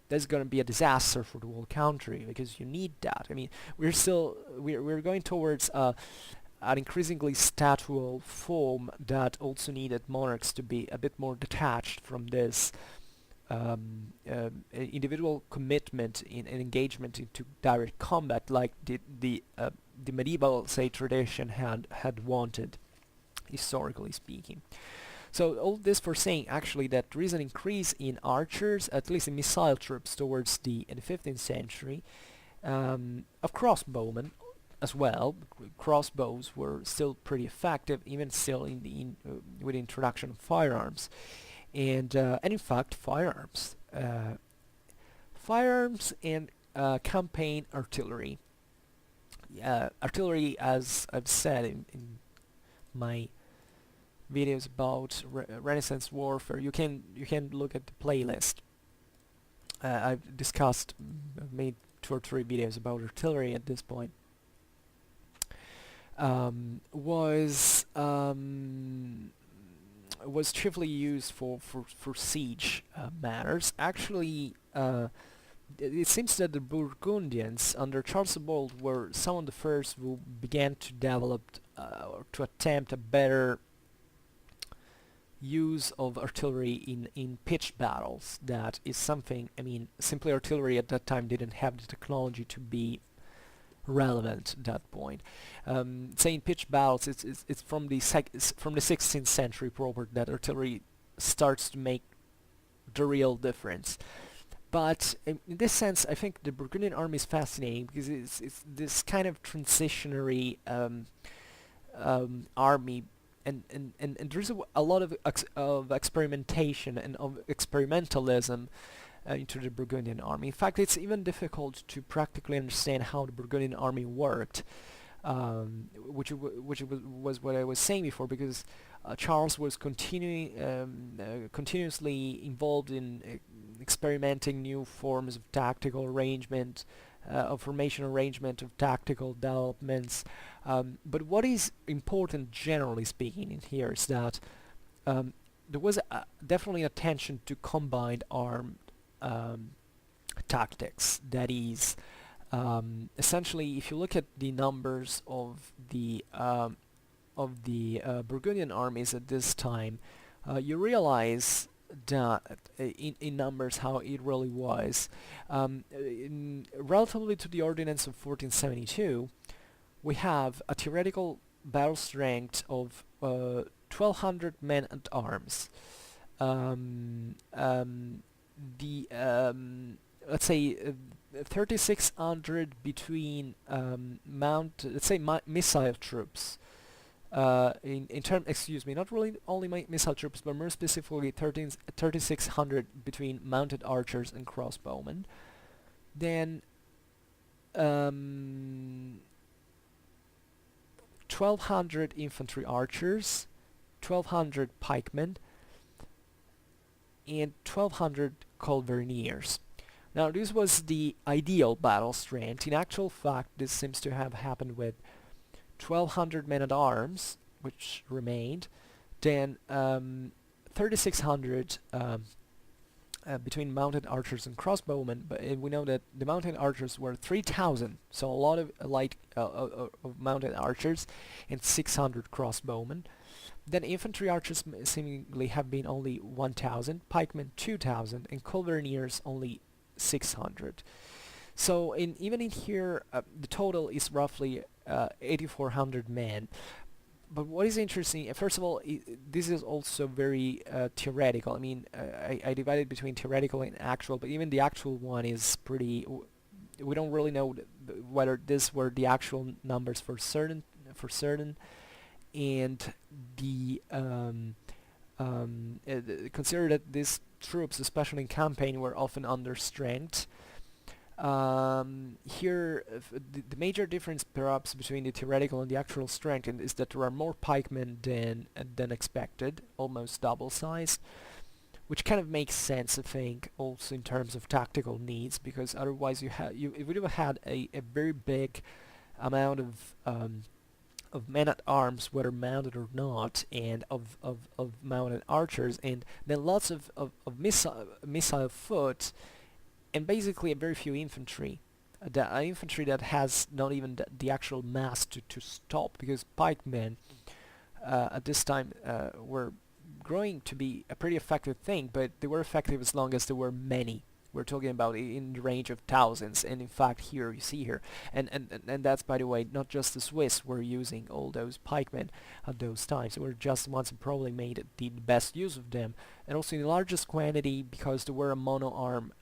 that's going to be a disaster for the whole country, because you need that. I mean, we're going towards an increasingly statual form that also needed monarchs to be a bit more detached from this individual commitment and engagement into direct combat, like the medieval, say, tradition had wanted, historically speaking." So all this for saying actually that there is an increase in archers, at least in missile troops, towards in the 15th century, of crossbowmen as well. Crossbows were still pretty effective, even still with the introduction of firearms, and in fact firearms and campaign artillery. Artillery, as I've said in my videos about Renaissance warfare, you can look at the playlist. I've discussed, I've made 2 or 3 videos about artillery at this point. Was chiefly used for siege matters. Actually, it seems that the Burgundians under Charles the Bold were some of the first who began to develop or to attempt a better use of artillery in pitched battles. That is something, I mean, simply artillery at that time didn't have the technology to be relevant at that point. Say in pitched battles, it's from the 16th century proper that artillery starts to make the real difference. But in this sense, I think the Burgundian army is fascinating because it's this kind of transitionary army, and there's a lot of experimentation and of experimentalism into the Burgundian army. In fact, it's even difficult to practically understand how the Burgundian army worked, which was what I was saying before, because Charles was continuously involved in experimenting new forms of tactical arrangement, of formation arrangement, of tactical developments. But what is important, generally speaking, in here is that there was definitely attention to combined armed tactics. That is, essentially, if you look at the numbers of the Burgundian armies at this time, you realize that in numbers how it really was. Relatively to the ordinance of 1472, we have a theoretical battle strength of 1,200 men at arms. Let's say 3,600 between let's say missile troops. Excuse me, not really only missile troops, but more specifically 3,600 between mounted archers and crossbowmen. Then 1,200 infantry archers, 1,200 pikemen, and 1,200 culverniers. Now, this was the ideal battle strength. In actual fact, this seems to have happened with 1,200 men-at-arms, which remained, then 3,600 between mounted archers and crossbowmen, but we know that the mounted archers were 3,000, so a lot of of mounted archers, and 600 crossbowmen. Then infantry archers seemingly have been only 1,000, pikemen 2,000, and culverniers only 600. So even in here, the total is roughly 8,400 men. But what is interesting, first of all, this is also very theoretical. I mean, I divided between theoretical and actual, but even the actual one is pretty. We don't really know whether these were the actual numbers for certain, and consider that these troops, especially in campaign, were often understrength. Here, the major difference perhaps between the theoretical and the actual strength is that there are more pikemen than expected, almost double size, which kind of makes sense, I think, also in terms of tactical needs, because otherwise you would have had a very big amount of men at arms, whether mounted or not, and of mounted archers, and then lots of missile foot, and basically a very few infantry. The infantry that has not even the actual mass to stop, because pikemen at this time were growing to be a pretty effective thing, but they were effective as long as there were many. We're talking about in the range of thousands, and in fact here you see here, and that's, by the way, not just the Swiss were using all those pikemen at those times. They were just the ones who probably made the best use of them, and also in the largest quantity because they were a mono-arm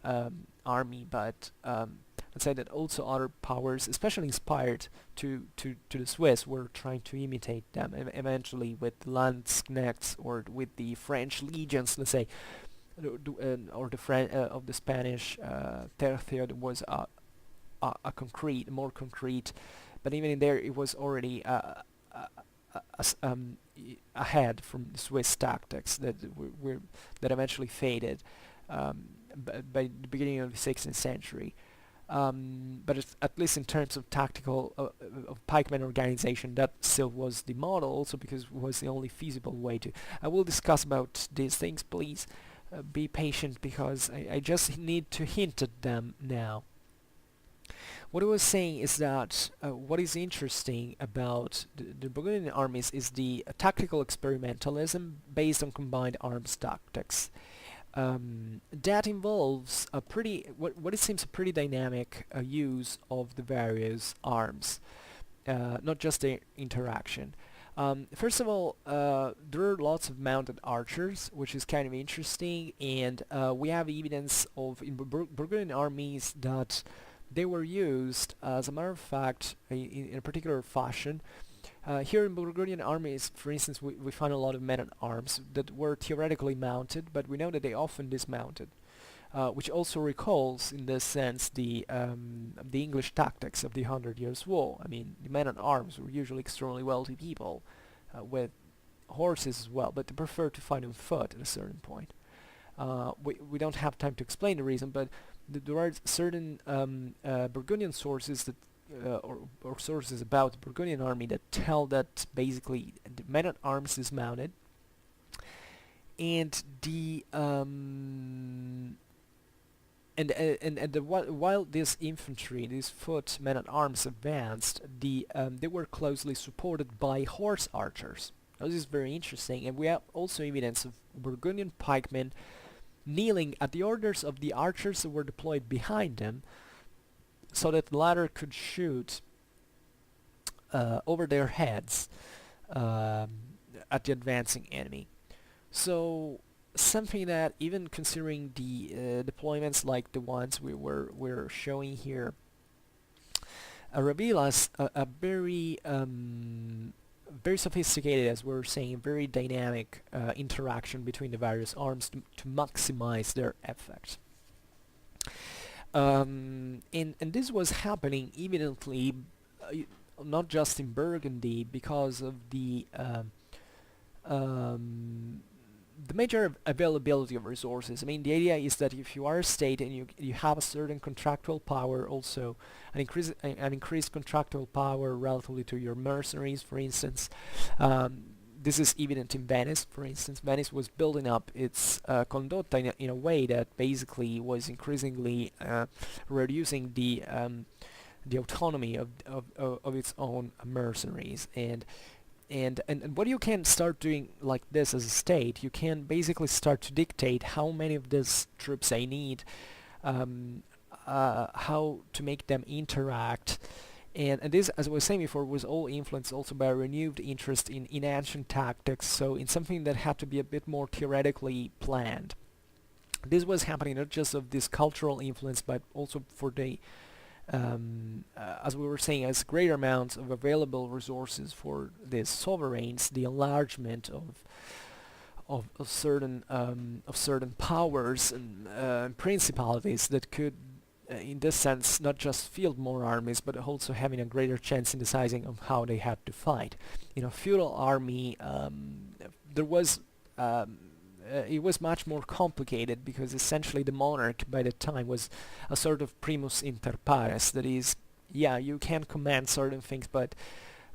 army, but let's say that also other powers, especially inspired to the Swiss, were trying to imitate them, eventually with Landsknechts or with the French legions, let's say, or of the Spanish tercio was a more concrete, but even in there it was already ahead from the Swiss tactics that eventually faded by the beginning of the 16th century. But at least in terms of tactical of pikemen organization, that still was the model, also because it was the only feasible way to. I will discuss about these things, please. Be patient, because I just need to hint at them now. What I was saying is that what is interesting about the Burgundian armies is the tactical experimentalism based on combined arms tactics. That involves a what it seems a pretty dynamic use of the various arms, not just the interaction. First of all, there are lots of mounted archers, which is kind of interesting, and we have evidence of in Burgundian armies that they were used, as a matter of fact, in a particular fashion. Here in Burgundian armies, for instance, we find a lot of men at arms that were theoretically mounted, but we know that they often dismounted. Which also recalls, in this sense, the English tactics of the 100 Years' War. I mean, the men at arms were usually extremely wealthy people with horses as well, but they preferred to fight on foot at a certain point. We don't have time to explain the reason, but there are certain Burgundian sources that or sources about the Burgundian army that tell that basically the men at arms dismounted, and the while this infantry, these foot men at arms advanced, they were closely supported by horse archers. Now, this is very interesting, and we have also evidence of Burgundian pikemen kneeling at the orders of the archers that were deployed behind them, so that the latter could shoot over their heads at the advancing enemy. So something that, even considering the deployments like the ones we're showing here, reveal us a very very sophisticated, as we're saying, very dynamic interaction between the various arms to maximize their effect. And this was happening evidently not just in Burgundy because of the major availability of resources. I mean, the idea is that if you are a state and you have a certain contractual power, also an increased contractual power relatively to your mercenaries, for instance, this is evident in Venice, for instance. Venice was building up its condotta in a way that basically was increasingly reducing the autonomy of its own mercenaries. And what you can start doing like this as a state, you can basically start to dictate how many of these troops I need, how to make them interact. And this, as I was saying before, was all influenced also by a renewed interest in ancient tactics, so in something that had to be a bit more theoretically planned. This was happening not just of this cultural influence, but also for the as we were saying, as greater amounts of available resources for the sovereigns, the enlargement of certain powers and principalities that could, in this sense, not just field more armies, but also having a greater chance in deciding of how they had to fight. In a feudal army, there was it was much more complicated, because essentially the monarch by that time was a sort of primus inter pares. That is, yeah, you can command certain things, but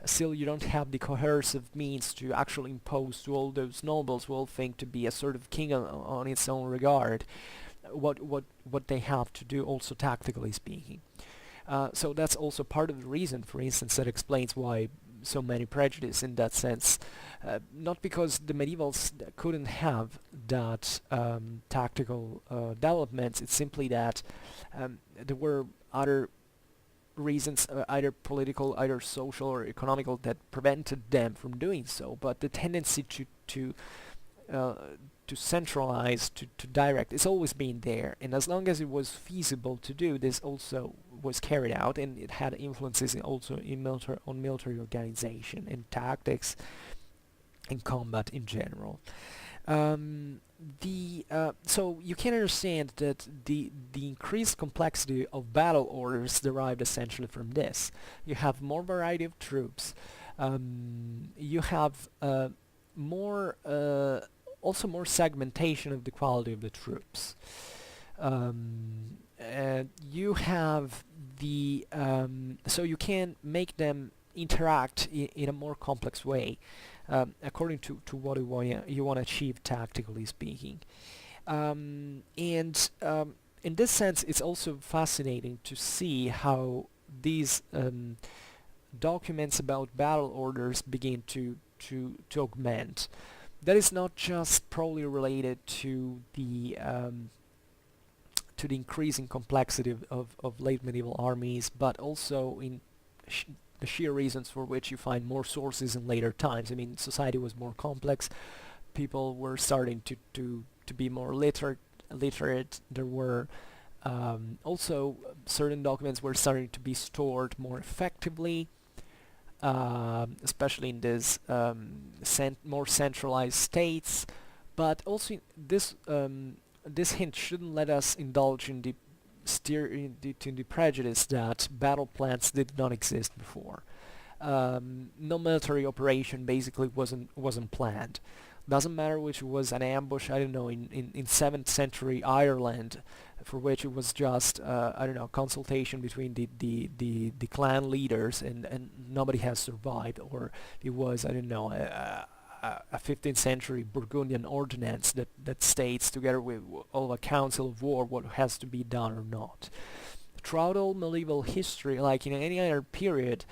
still you don't have the coercive means to actually impose to all those nobles who all think to be a sort of king on its own regard what they have to do, also tactically speaking. So that's also part of the reason, for instance, that explains why so many prejudice in that sense. Not because the medievals couldn't have that tactical developments, it's simply that there were other reasons, either political, either social or economical, that prevented them from doing so. But the tendency to centralize, to direct, it's always been there, and as long as it was feasible to do, this also was carried out, and it had influences also in military organization and tactics and combat in general. So you can understand that the increased complexity of battle orders derived essentially from this. You have more variety of troops. You have more also more segmentation of the quality of the troops. You have the so you can make them interact in a more complex way, according to what you want to achieve tactically speaking. And in this sense, it's also fascinating to see how these documents about battle orders begin to augment. That is not just probably related to the increasing complexity of late medieval armies, but also in the sheer reasons for which you find more sources in later times. I mean, society was more complex. People were starting to be more literate. There were also certain documents were starting to be stored more effectively, especially in these more centralized states. But also this this hint shouldn't let us indulge in the prejudice that battle plans did not exist before. No military operation basically wasn't planned. Doesn't matter which was an ambush, I don't know, in 7th century Ireland, for which it was just I don't know, consultation between the clan leaders, and nobody has survived. Or it was, I don't know, a 15th century Burgundian ordinance that states, together with all a council of war, what has to be done or not. Throughout all medieval history, like in any other period,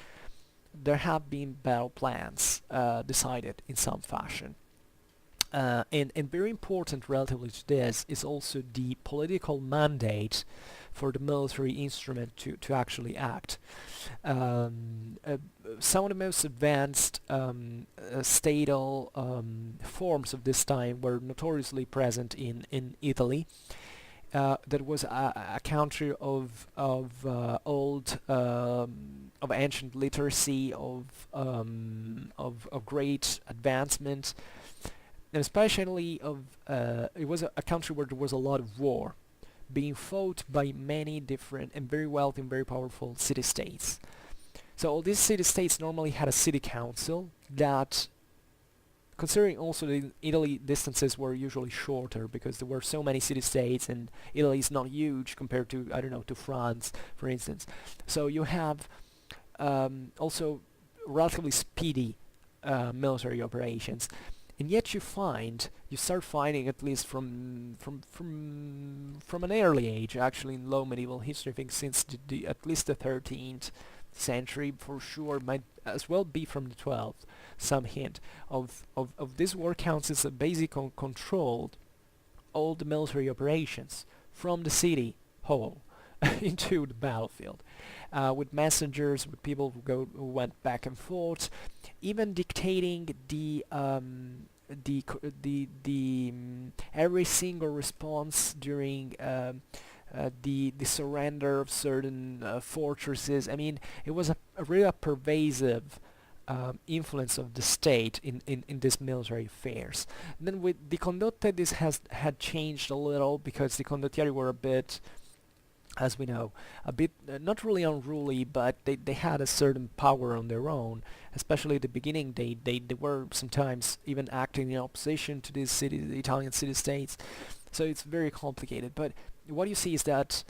there have been battle plans decided in some fashion. And very important relatively to this is also the political mandate for the military instrument to actually act. Some of the most advanced statal forms of this time were notoriously present in Italy. That was a country of ancient literacy, of great advancement, and especially it was a country where there was a lot of war being fought by many different and very wealthy and very powerful city-states. So all these city-states normally had a city council that, considering also that Italy distances were usually shorter because there were so many city-states, and Italy is not huge compared to, I don't know, to France, for instance. So you have also relatively speedy military operations. And yet you start finding, at least from an early age, actually in low medieval history, I think since at least the 13th century, for sure, might as well be from the 12th, some hint of these war councils that basically controlled all the military operations from the city hall into the battlefield, with messengers, with people who went back and forth, even dictating every single response during the surrender of certain fortresses. I mean, it was a real pervasive influence of the state in these military affairs. And then with the condotte, this had changed a little, because the condottieri were a bit, as we know, a bit not really unruly, but they had a certain power on their own. Especially at the beginning, they were sometimes even acting in opposition to these cities, the Italian city-states. So it's very complicated. But what you see is that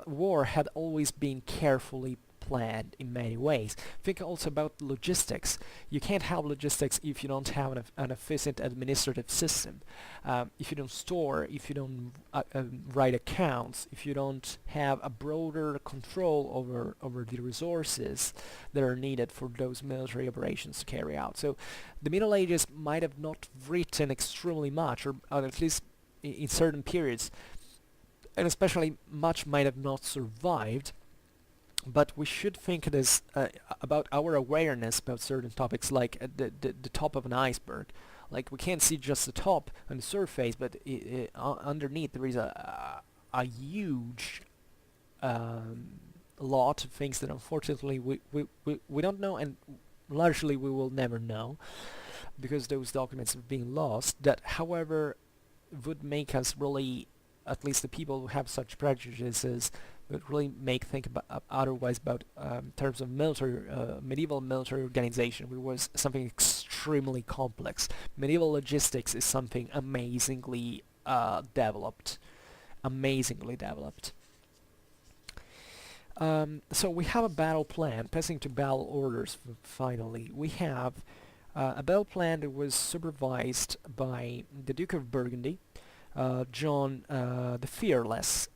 war had always been carefully planned in many ways. Think also about logistics. You can't have logistics if you don't have an efficient administrative system. If you don't store, if you don't write accounts, if you don't have a broader control over the resources that are needed for those military operations to carry out. So the Middle Ages might have not written extremely much, or at least in certain periods, and especially much might have not survived. But we should think it is about our awareness about certain topics, like the top of an iceberg. Like, we can't see just the top on the surface, but underneath there is a huge lot of things that unfortunately we don't know, and largely we will never know, because those documents have been lost. That, however, would make us really, at least the people who have such prejudices, would really make think about otherwise about terms of military, medieval military organization, which was something extremely complex. Medieval logistics is something amazingly developed. So we have a battle plan. Passing to battle orders, finally, we have a battle plan that was supervised by the Duke of Burgundy, John the Fearless.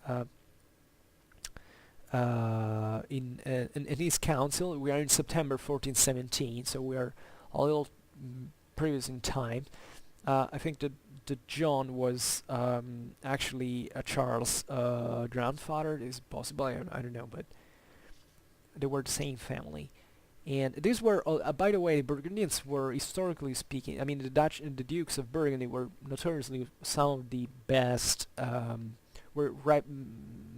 In his council. We are in September 1417, so we are a little previous in time. I think that John was actually Charles' grandfather. Is possible, I don't know, but they were the same family. And these were, by the way, the Burgundians were, historically speaking, I mean, the Dukes of Burgundy were notoriously some of the best.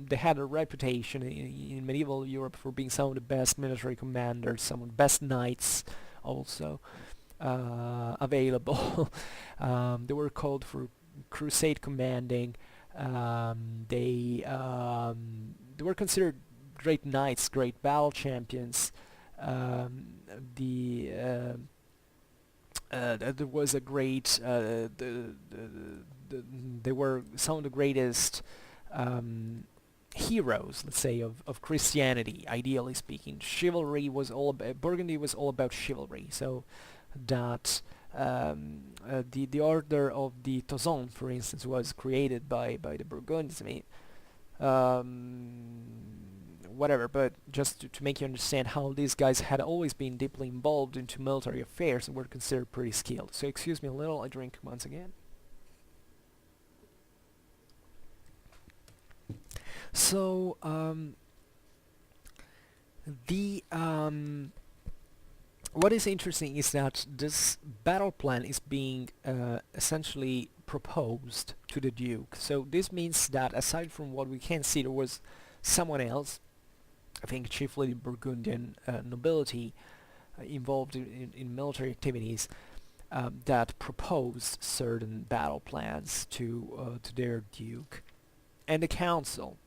They had a reputation in medieval Europe for being some of the best military commanders, some of the best knights also available. They were called for crusade commanding. They were considered great knights, great battle champions. There was a great. They were some of the greatest heroes, let's say, of Christianity, ideally speaking. Chivalry was all about, Burgundy was all about chivalry, so that the order of the Tozon, for instance, was created by the Burgundians. I mean, whatever, but just to make you understand how these guys had always been deeply involved into military affairs and were considered pretty skilled. So excuse me a little, I drink once again. So what is interesting is that this battle plan is being essentially proposed to the Duke. So this means that, aside from what we can see, there was someone else, I think chiefly the Burgundian nobility, involved in military activities, that proposed certain battle plans to their Duke. And the council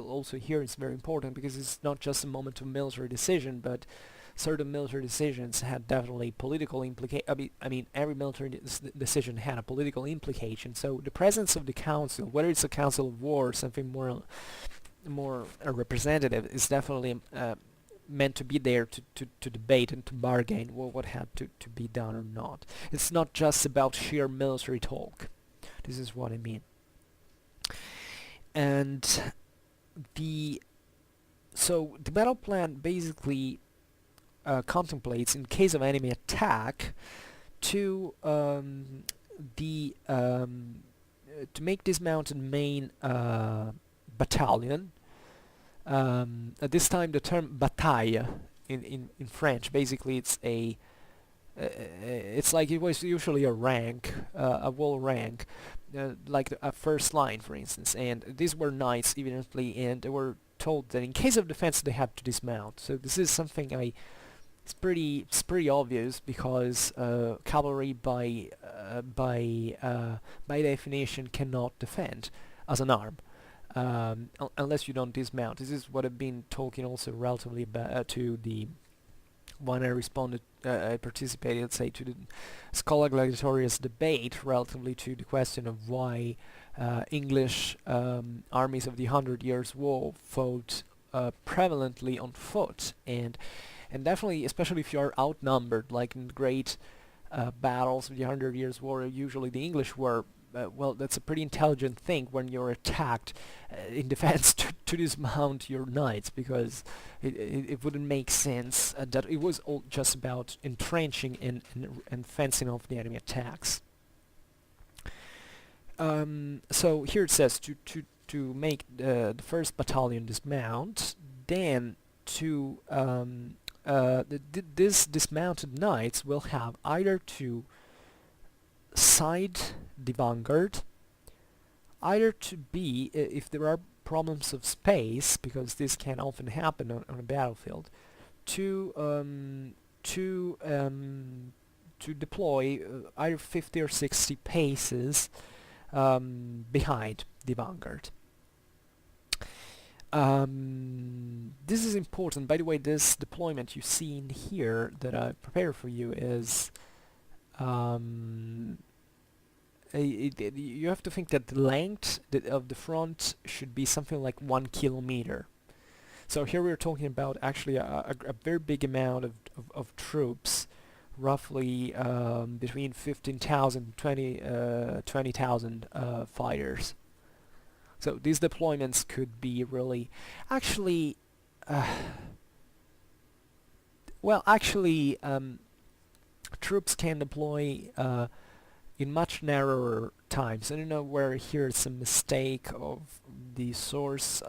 also here is very important, because it's not just a moment of military decision, but certain military decisions had definitely political implication. I mean, every military decision had a political implication. So the presence of the council, whether it's a council of war or something more representative, is definitely meant to be there to debate and to bargain what had to be done or not. It's not just about sheer military talk. This is what I mean. And the battle plan basically contemplates, in case of enemy attack, to make dismounted main battalion. At this time, the term bataille in French, basically it's like it was usually a rank, a wall rank, like a first line, for instance. And these were knights, evidently, and they were told that in case of defense they had to dismount. So this is something it's pretty obvious, because cavalry by definition cannot defend as an arm. Unless you don't dismount. This is what I've been talking also relatively about to the when I participated, let's say, to the Schola Gladiatoris debate relatively to the question of why English armies of the 100 Years' War fought prevalently on foot, and definitely, especially if you are outnumbered, like in great battles of the 100 Years' War, usually the English were. Well, that's a pretty intelligent thing when you're attacked in defense to dismount your knights, because it wouldn't make sense that it was all just about entrenching and fencing off the enemy attacks. So here it says to make the first battalion dismount, then this dismounted knights will have either to side the vanguard, either to be, if there are problems of space, because this can often happen on a battlefield, to deploy either 50 or 60 paces behind the vanguard. This is important. By the way, this deployment you see in here that I prepared for you is you have to think that the length of the front should be something like 1 kilometer. So here we're talking about actually a very big amount of troops, roughly between 15,000 and 20,000 fighters. So these deployments could be really actually troops can deploy in much narrower times. I don't know where here it's a mistake of the source.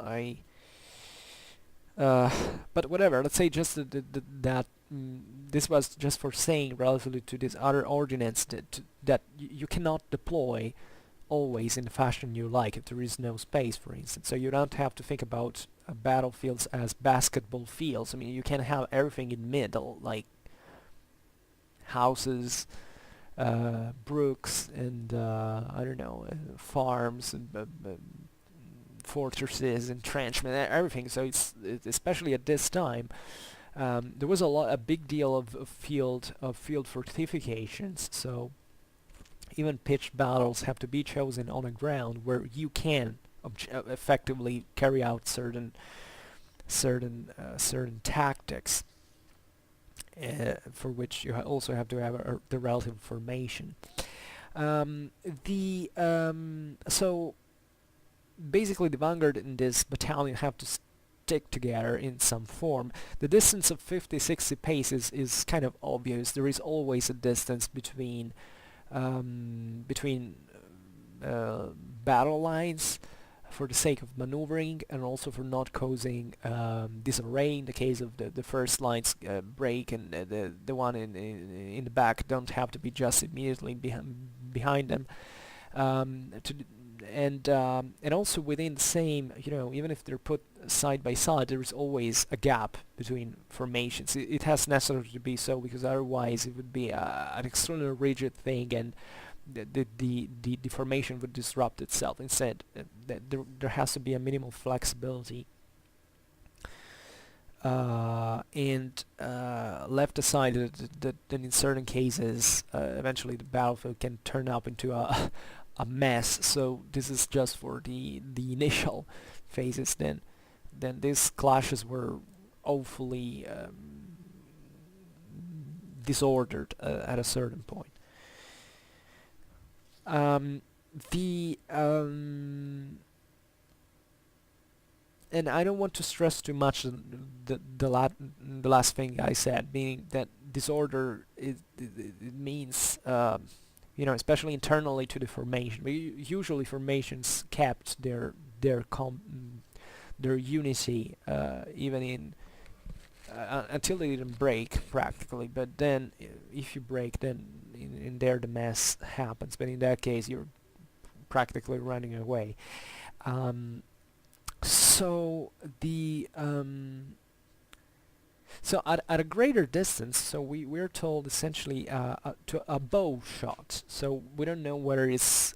But whatever. Let's say just that this was just for saying relatively to this other ordinance that you cannot deploy always in the fashion you like if there is no space, for instance. So you don't have to think about battlefields as basketball fields. I mean, you can have everything in middle, like houses, brooks, and I don't know, farms, and fortresses, entrenchment, everything. So it's especially at this time, there was a big deal of field fortifications. So even pitched battles have to be chosen on a ground where you can effectively carry out certain tactics. For which you also have to have the relative formation. So basically the vanguard and this battalion have to stick together in some form. The distance of 50-60 paces is kind of obvious. There is always a distance between battle lines, for the sake of maneuvering and also for not causing disarray. In the case of the first lines break, and the one in the back don't have to be just immediately behind them. And also within the same, even if they're put side by side, there is always a gap between formations. It has necessarily to be so, because otherwise it would be an extremely rigid thing, and the formation would disrupt itself. Instead, there has to be a minimal flexibility, and left aside that in certain cases eventually the battlefield can turn up into a mess. So this is just for the initial phases. Then these clashes were awfully disordered at a certain point. The and I don't want to stress too much the last thing I said, meaning that disorder it means especially internally to the formation. But usually formations kept their unity even in until they didn't break practically. But then if you break, then in there the mess happens. But in that case, you're practically running away. So the so at a greater distance, so we're told essentially to a bow shot. So we don't know whether it's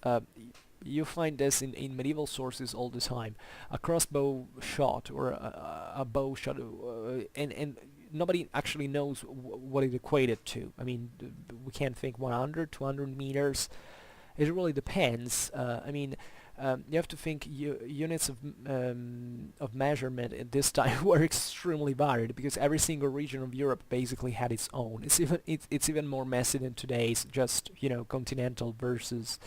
you find this in medieval sources all the time, a crossbow shot or a bow shot, and nobody actually knows what it equated to. I mean, we can't think 100, 200 meters. It really depends. You have to think units of measurement at this time were extremely varied, because every single region of Europe basically had its own. It's even more messy than today's just continental versus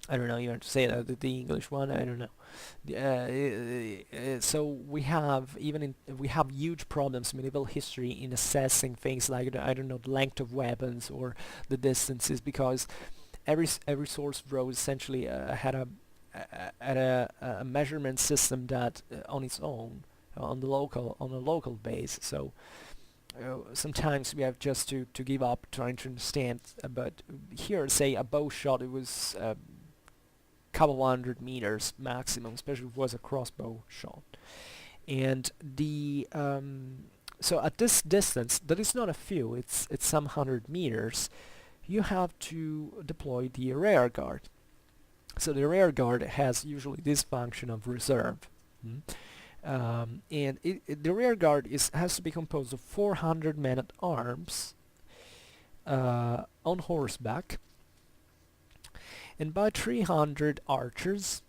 I don't know, you have to say that the English one, I don't know. So we have huge problems in medieval history in assessing things like I don't know, the length of weapons or the distances, because every source wrote essentially had a measurement system that on its own on a local base. So sometimes we have just to give up trying to understand. But here, say a bow shot, it was couple 100 meters maximum, especially if it was a crossbow shot. And the so at this distance, that is not a few, it's some 100 meters, you have to deploy the rear guard. So the rear guard has usually this function of reserve. And the rear guard has to be composed of 400 men at arms on horseback, and by 300 archers.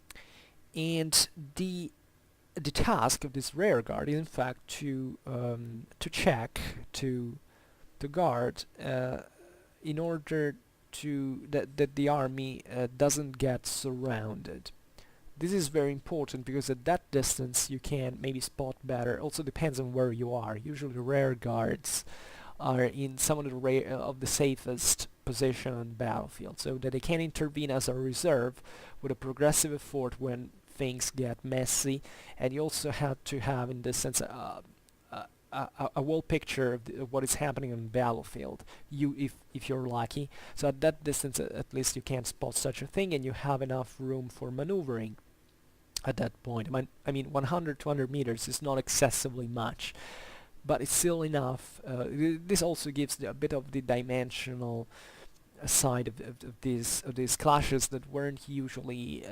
And the task of this rear guard is in fact to check, to guard in order that the army doesn't get surrounded. This is very important because at that distance you can maybe spot better. Also depends on where you are. Usually the rear guards are in some of the safest position on the battlefield, so that they can intervene as a reserve with a progressive effort when things get messy. And you also have to have, in this sense, a whole picture of what is happening on the battlefield, if you're lucky. So at that distance at least you can spot such a thing, and you have enough room for maneuvering at that point. I mean 100, 200 meters is not excessively much, but it's still enough. This also gives a bit of the dimensional side of these clashes that weren't usually,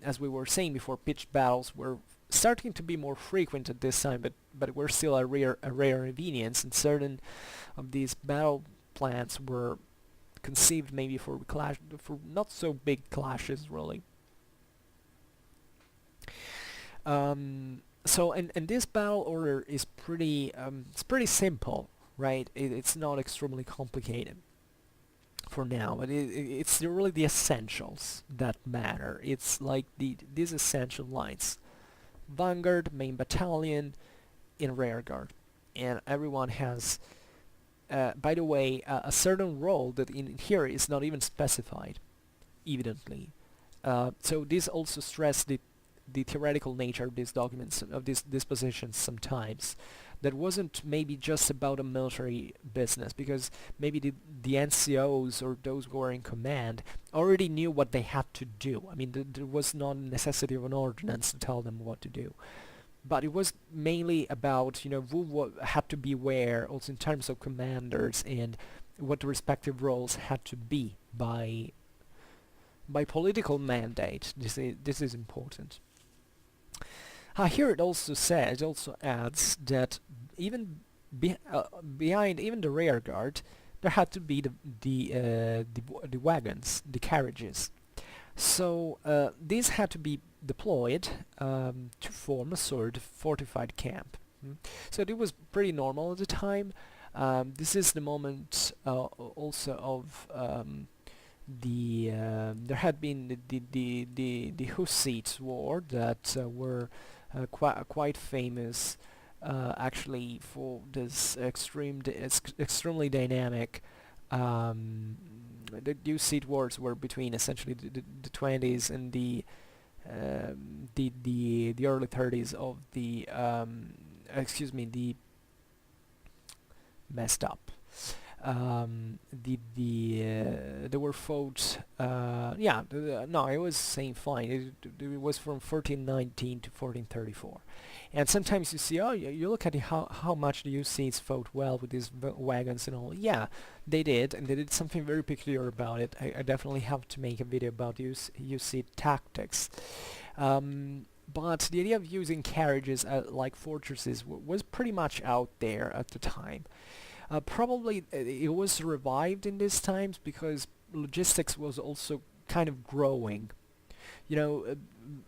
as we were saying before, pitched battles were starting to be more frequent at this time, but were still a rare inconvenience, and certain of these battle plans were conceived maybe for not so big clashes really. So and this battle order is pretty it's pretty simple, right? It's not extremely complicated for now, but it's really the essentials that matter. It's like these essential lines: vanguard, main battalion, in rear guard, and everyone has by the way a certain role that in here is not even specified evidently. So this also stressed the theoretical nature of these documents, of these dispositions sometimes. That wasn't maybe just about a military business, because maybe the NCOs or those who were in command already knew what they had to do. I mean, there was not a necessity of an ordinance to tell them what to do. But it was mainly about, who had to be where, also in terms of commanders, and what the respective roles had to be by political mandate. This is important. Here it also adds that even behind even the rear guard, there had to be the wagons, the carriages. So these had to be deployed to form a sort of fortified camp. So it was pretty normal at the time. This is the moment also of there had been the Hussite war that were quite famous actually for this extremely dynamic. The Hussite wars were between essentially the 20s and the early 30s of the excuse me, the messed up. They were fought. Yeah, no, I was saying fine. It was from 1419 to 1434, and sometimes you see, oh, you look at how much the UCs fought well with these wagons and all. Yeah, they did, and they did something very peculiar about it. I definitely have to make a video about UC tactics. But the idea of using carriages like fortresses was pretty much out there at the time. Probably it was revived in these times because logistics was also kind of growing. You know,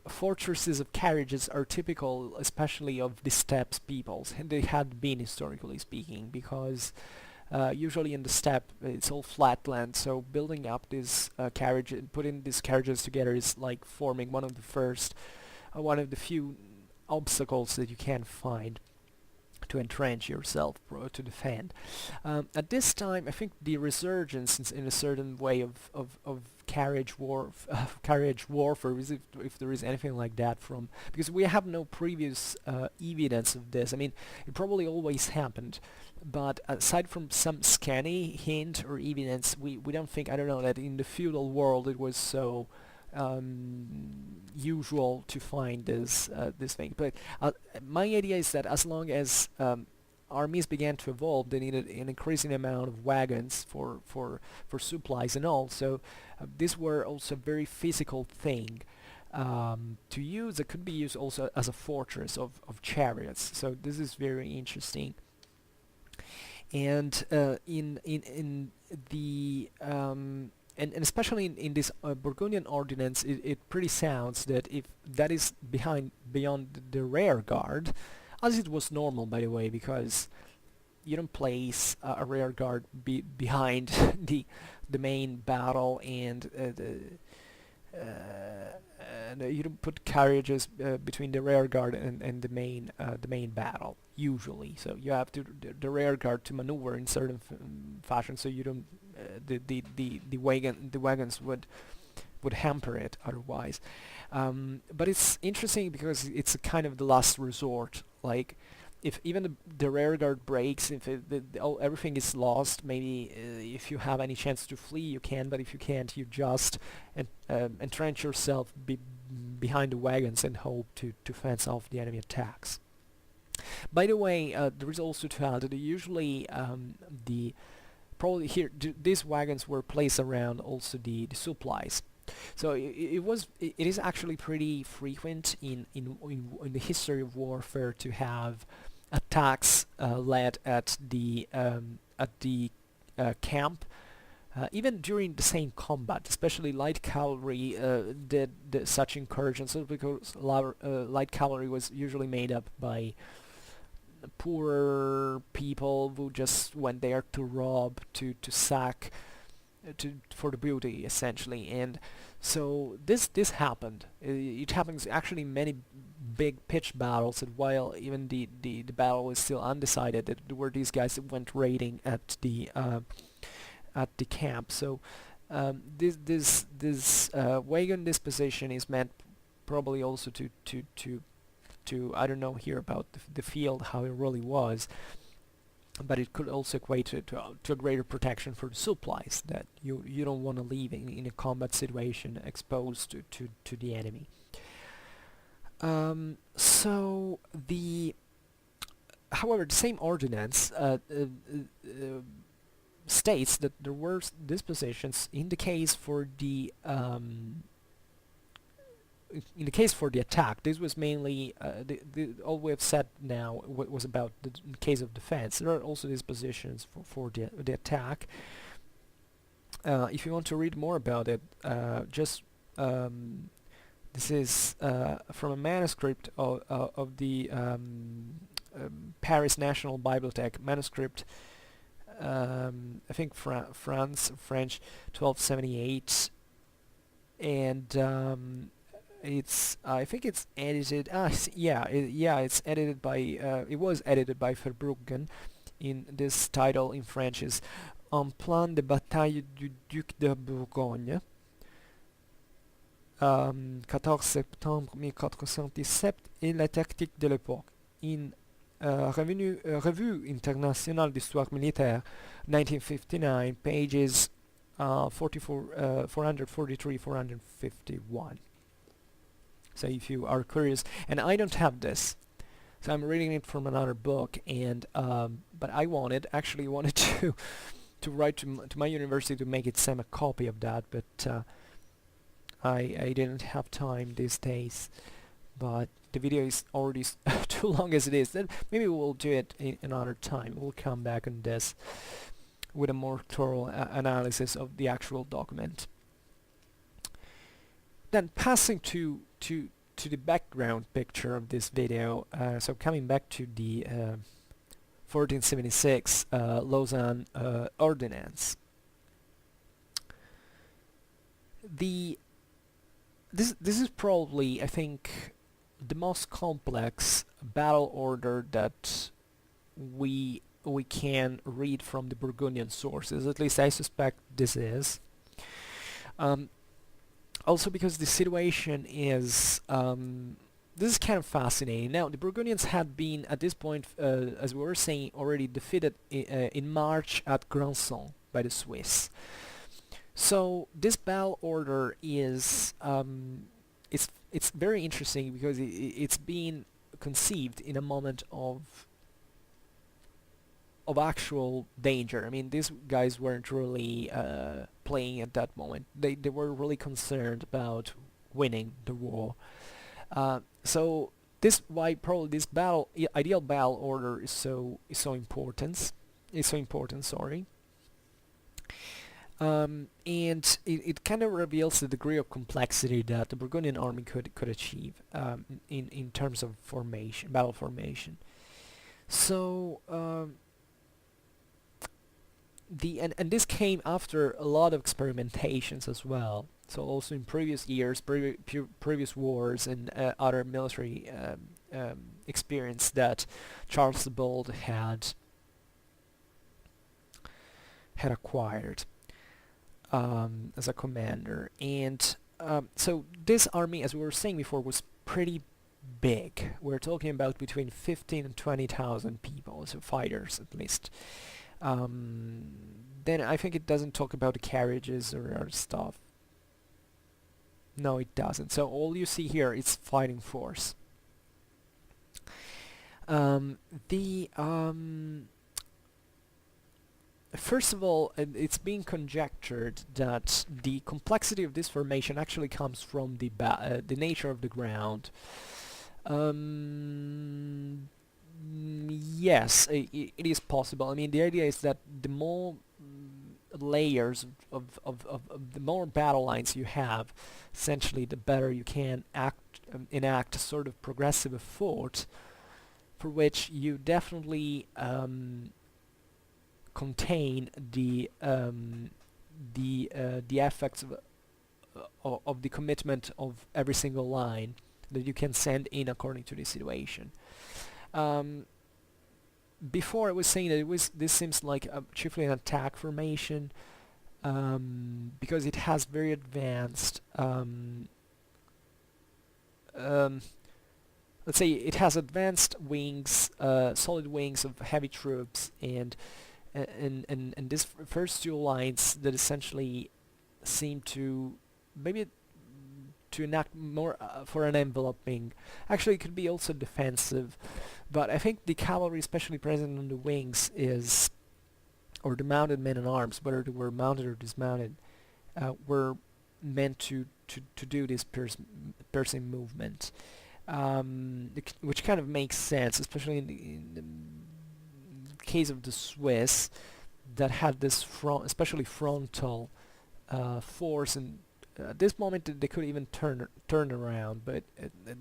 fortresses of carriages are typical, especially of the steppes peoples, and they had been historically speaking, because usually in the steppe it's all flat land, so building up this carriage and putting these carriages together is like forming one of the few obstacles that you can find to entrench yourself, to defend. At this time, I think the resurgence in a certain way of carriage warfare, if there is anything like that, from because we have no previous evidence of this. I mean, it probably always happened, but aside from some scanny hint or evidence, we don't think, I don't know, that in the feudal world it was so usual to find this thing. But my idea is that as long as armies began to evolve, they needed an increasing amount of wagons for supplies and all. So these were also a very physical thing to use. It could be used also as a fortress of chariots. So this is very interesting. And in the and especially in this Burgundian ordinance, it pretty sounds that if that is beyond the rear guard, as it was normal, by the way, because you don't place a rear guard behind the main battle, and you don't put carriages between the rear guard and the main battle usually. So you have the rear guard to maneuver in certain fashion, so you don't the wagons would hamper it otherwise. But it's interesting because it's a kind of the last resort. Like, if even the rear guard breaks, if everything is lost, maybe if you have any chance to flee, you can. But if you can't, you just entrench yourself behind the wagons and hope to fence off the enemy attacks. By the way, there is also to add that usually probably here these wagons were placed around also the supplies. So it is actually pretty frequent in the history of warfare to have attacks led at the camp, even during the same combat. Especially light cavalry did such incursions, because light cavalry was usually made up by poorer people who just went there to rob, to sack, for the booty, essentially. And so this happened. It happens actually in many big pitch battles, and while even the battle is still undecided, there were these guys that went raiding at the camp. So this wagon disposition is meant probably also to I don't know here about the field, how it really was, but it could also equate to a greater protection for the supplies that you don't want to leave in a combat situation exposed to the enemy. So however, the same ordinance states that there were dispositions in the case for the attack. This was mainly all we have said now was about the case of defense. There are also dispositions for the attack. If you want to read more about it, just this is from a manuscript of the Paris National Bibliothèque manuscript. I think French 1278, and it's I think it's edited. It's edited by it was edited by Verbruggen. In this title in French is Un plan de bataille du duc de Bourgogne, 14 septembre 1417, et la tactique de l'époque. In Revue Internationale d'Histoire Militaire, 1959, pages 443-451. So if you are curious, and I don't have this, so I'm reading it from another book, and but I wanted to write to my university to make it send a copy of that, but I didn't have time these days. But the video is already too long as it is. Then maybe we'll do it another time. We'll come back on this with a more thorough analysis of the actual document. Then passing to the background picture of this video, so coming back to the 1476 Lausanne ordinance. This is probably, I think, the most complex battle order that we can read from the Burgundian sources. At least I suspect this is. Also because the situation is this is kind of fascinating. Now, the Burgundians had been at this point, as we were saying, already defeated in March at Granson by the Swiss. So this battle order is it's very interesting because it's being conceived in a moment of actual danger. I mean, these guys weren't really playing at that moment. They were really concerned about winning the war. So this why probably this ideal battle order is so important. Sorry. And it kind of reveals the degree of complexity that the Burgundian army could achieve in terms of battle formation. So and this came after a lot of experimentations as well. So also in previous years, previous wars and other military experience that Charles the Bold had acquired as a commander. And so this army, as we were saying before, was pretty big. We're talking about between 15 and 20,000 people, so fighters at least. Then I think it doesn't talk about the carriages or other stuff. No, it doesn't. So all you see here is fighting force. First of all, it's being conjectured that the complexity of this formation actually comes from the nature of the ground. Yes, it is possible. I mean, the idea is that the more layers of the more battle lines you have, essentially the better you can enact a sort of progressive effort, for which you definitely contain the effects of the commitment of every single line that you can send in according to the situation. Before I was saying that this seems like chiefly an attack formation because it has very advanced let's say it has advanced wings, solid wings of heavy troops, and these first two lines that essentially seem to maybe to enact more for an enveloping. Actually, it could be also defensive, but I think the cavalry, especially present on the wings, or the mounted men in arms, whether they were mounted or dismounted, were meant to do this piercing movement, which kind of makes sense, especially in the case of the Swiss, that had this especially frontal force and At this moment they could even turn around, but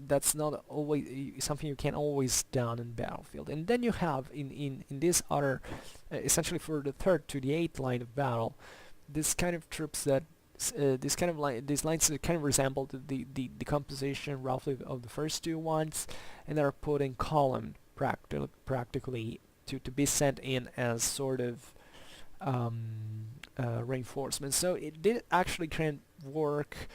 that's not always something you can always done in battlefield. And then you have in this other, essentially for the third to the eighth line of battle, this kind of troops that these lines that kind of resemble the composition roughly of the first two ones, and that are put in column practically to be sent in as sort of reinforcement. So it did actually kind of work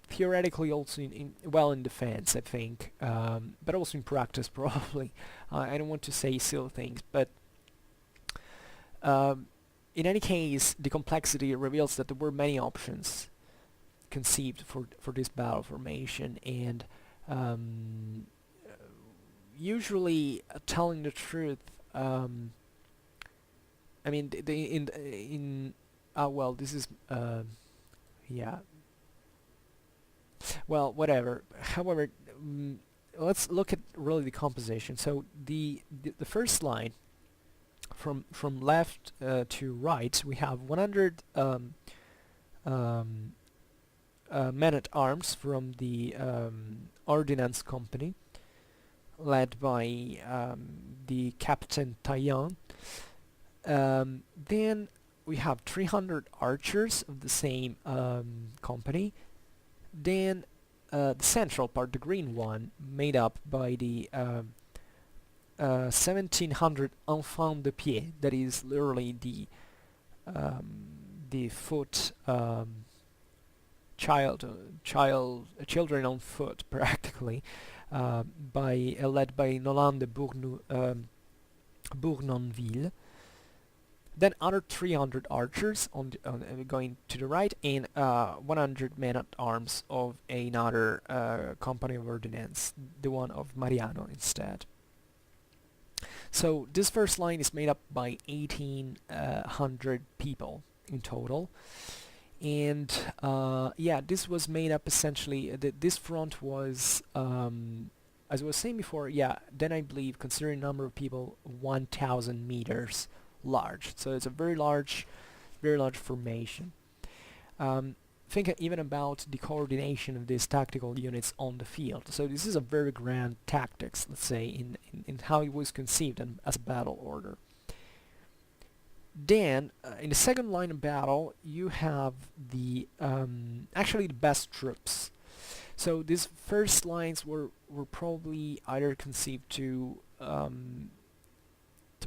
theoretically also in defense, I think, but also in practice probably. I don't want to say silly things, but in any case, the complexity reveals that there were many options conceived for this battle formation, and usually telling the truth. I mean, well, this is yeah. Well, whatever. However, let's look at really the composition. So the first line, from left to right, we have 100 men-at-arms from the ordinance company, led by the Captain Taillan. Then we have 300 archers of the same company. Then the central part, the green one, made up by the 1700 enfants de pied, that is literally the foot children on foot practically, led by Nolan de Bournonville. Then other 300 archers going to the right, and 100 men-at-arms of another company of ordnance, the one of Mariano instead. So this first line is made up by 1800 people in total, and yeah, this was made up essentially. This front was, as I was saying before, yeah. Then I believe, considering number of people, 1,000 meters large. So it's a very large formation. Think even about the coordination of these tactical units on the field. So this is a very grand tactics, let's say, in how it was conceived and as a battle order. Then, in the second line of battle, you have the actually the best troops. So these first lines were probably either conceived to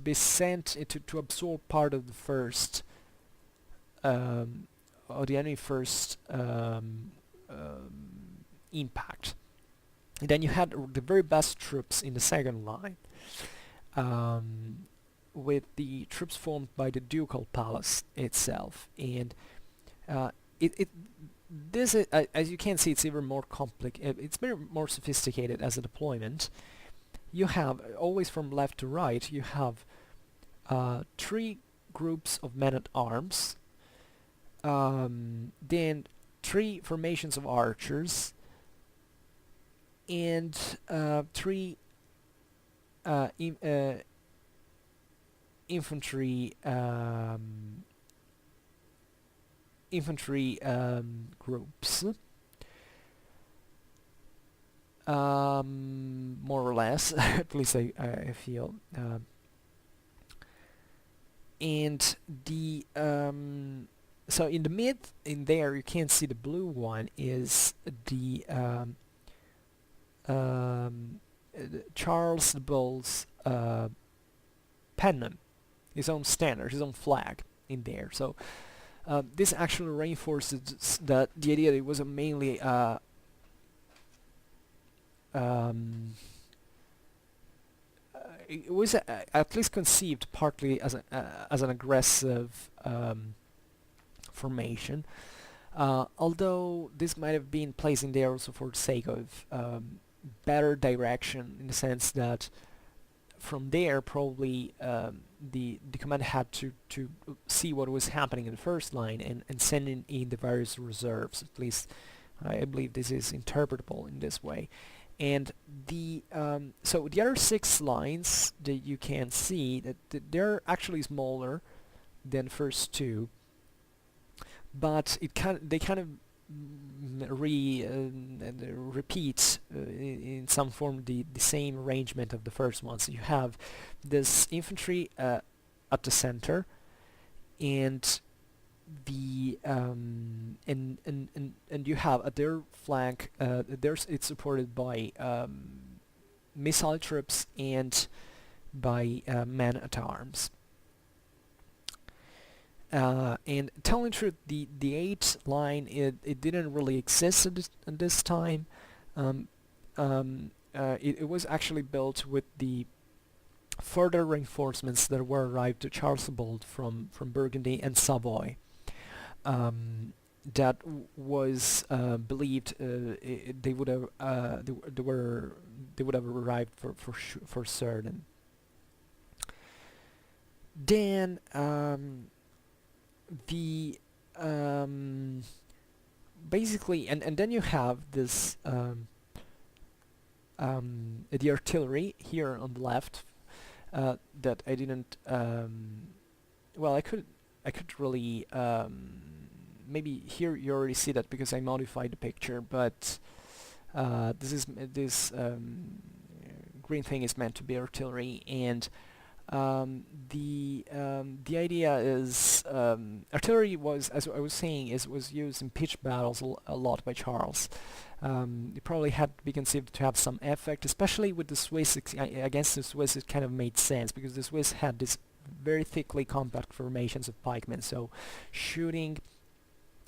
be sent to absorb part of the first or the enemy first impact. And then you had the very best troops in the second line, with the troops formed by the ducal palace itself. And this is, as you can see, it's even more it's very more sophisticated as a deployment. You have, always from left to right, you have 3 groups of men-at-arms, then 3 formations of archers, and 3 infantry groups, more or less, at least I feel. And the so in the mid, in there, you can see the blue one is the Charles de Gaulle's pennon, his own standard, his own flag in there. So this actually reinforces the idea that it was mainly it was at least conceived partly as an aggressive formation, although this might have been placed in there also for the sake of better direction, in the sense that from there probably the command had to see what was happening in the first line and send in the various reserves. At least I believe this is interpretable in this way. And the so the other 6 lines that you can see that they're actually smaller than first 2, but they kind of repeat in some form the same arrangement of the first one. So you have this infantry at the center, and and you have at their flank, it's supported by missile troops and by men at arms. And telling the truth, the 8th line, it didn't really exist at this time. It was actually built with the further reinforcements that were arrived to Charles from Burgundy and Savoy. That was believed they would have arrived for certain. Then the basically, and then you have this the artillery here on the left, that I didn't well, I could really maybe here you already see that because I modified the picture, but this green thing is meant to be artillery, and the idea is artillery was, as I was saying, was used in pitched battles a lot by Charles. It probably had to be conceived to have some effect, especially with the Swiss. Against the Swiss, it kind of made sense because the Swiss had this very thickly compact formations of pikemen, so shooting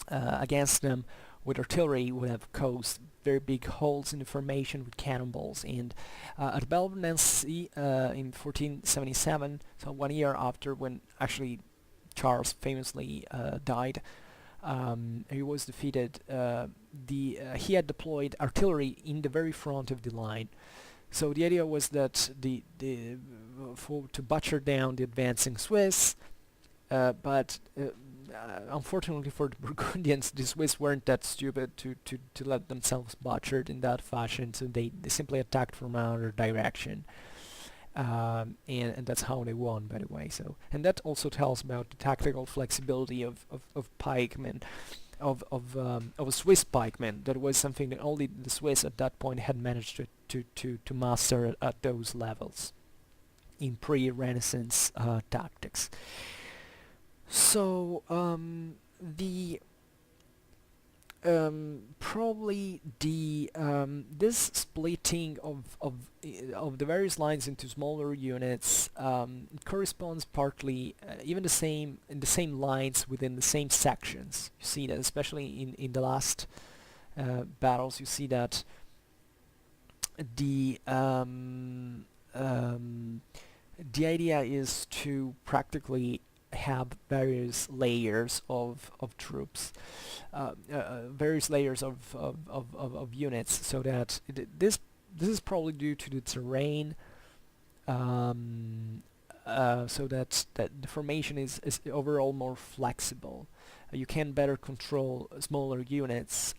against them with artillery would have caused very big holes in the formation with cannonballs. And at the Battle of Nancy in 1477, so 1 year after when actually Charles famously died, he was defeated. He had deployed artillery in the very front of the line. So the idea was that to butcher down the advancing Swiss, but unfortunately for the Burgundians, the Swiss weren't that stupid to let themselves butchered in that fashion, so they simply attacked from another direction. And that's how they won, by the way. So, and that also tells about the tactical flexibility of pikemen, of a Swiss pikeman. That was something that only the Swiss at that point had managed to master at those levels in pre-Renaissance tactics. So the probably the this splitting of the various lines into smaller units corresponds partly even in the same lines within the same sections. You see that especially in the last battles. You see that the idea is to practically have various layers of troops, various layers of units, so that this is probably due to the terrain, so that the formation is overall more flexible. You can better control smaller units,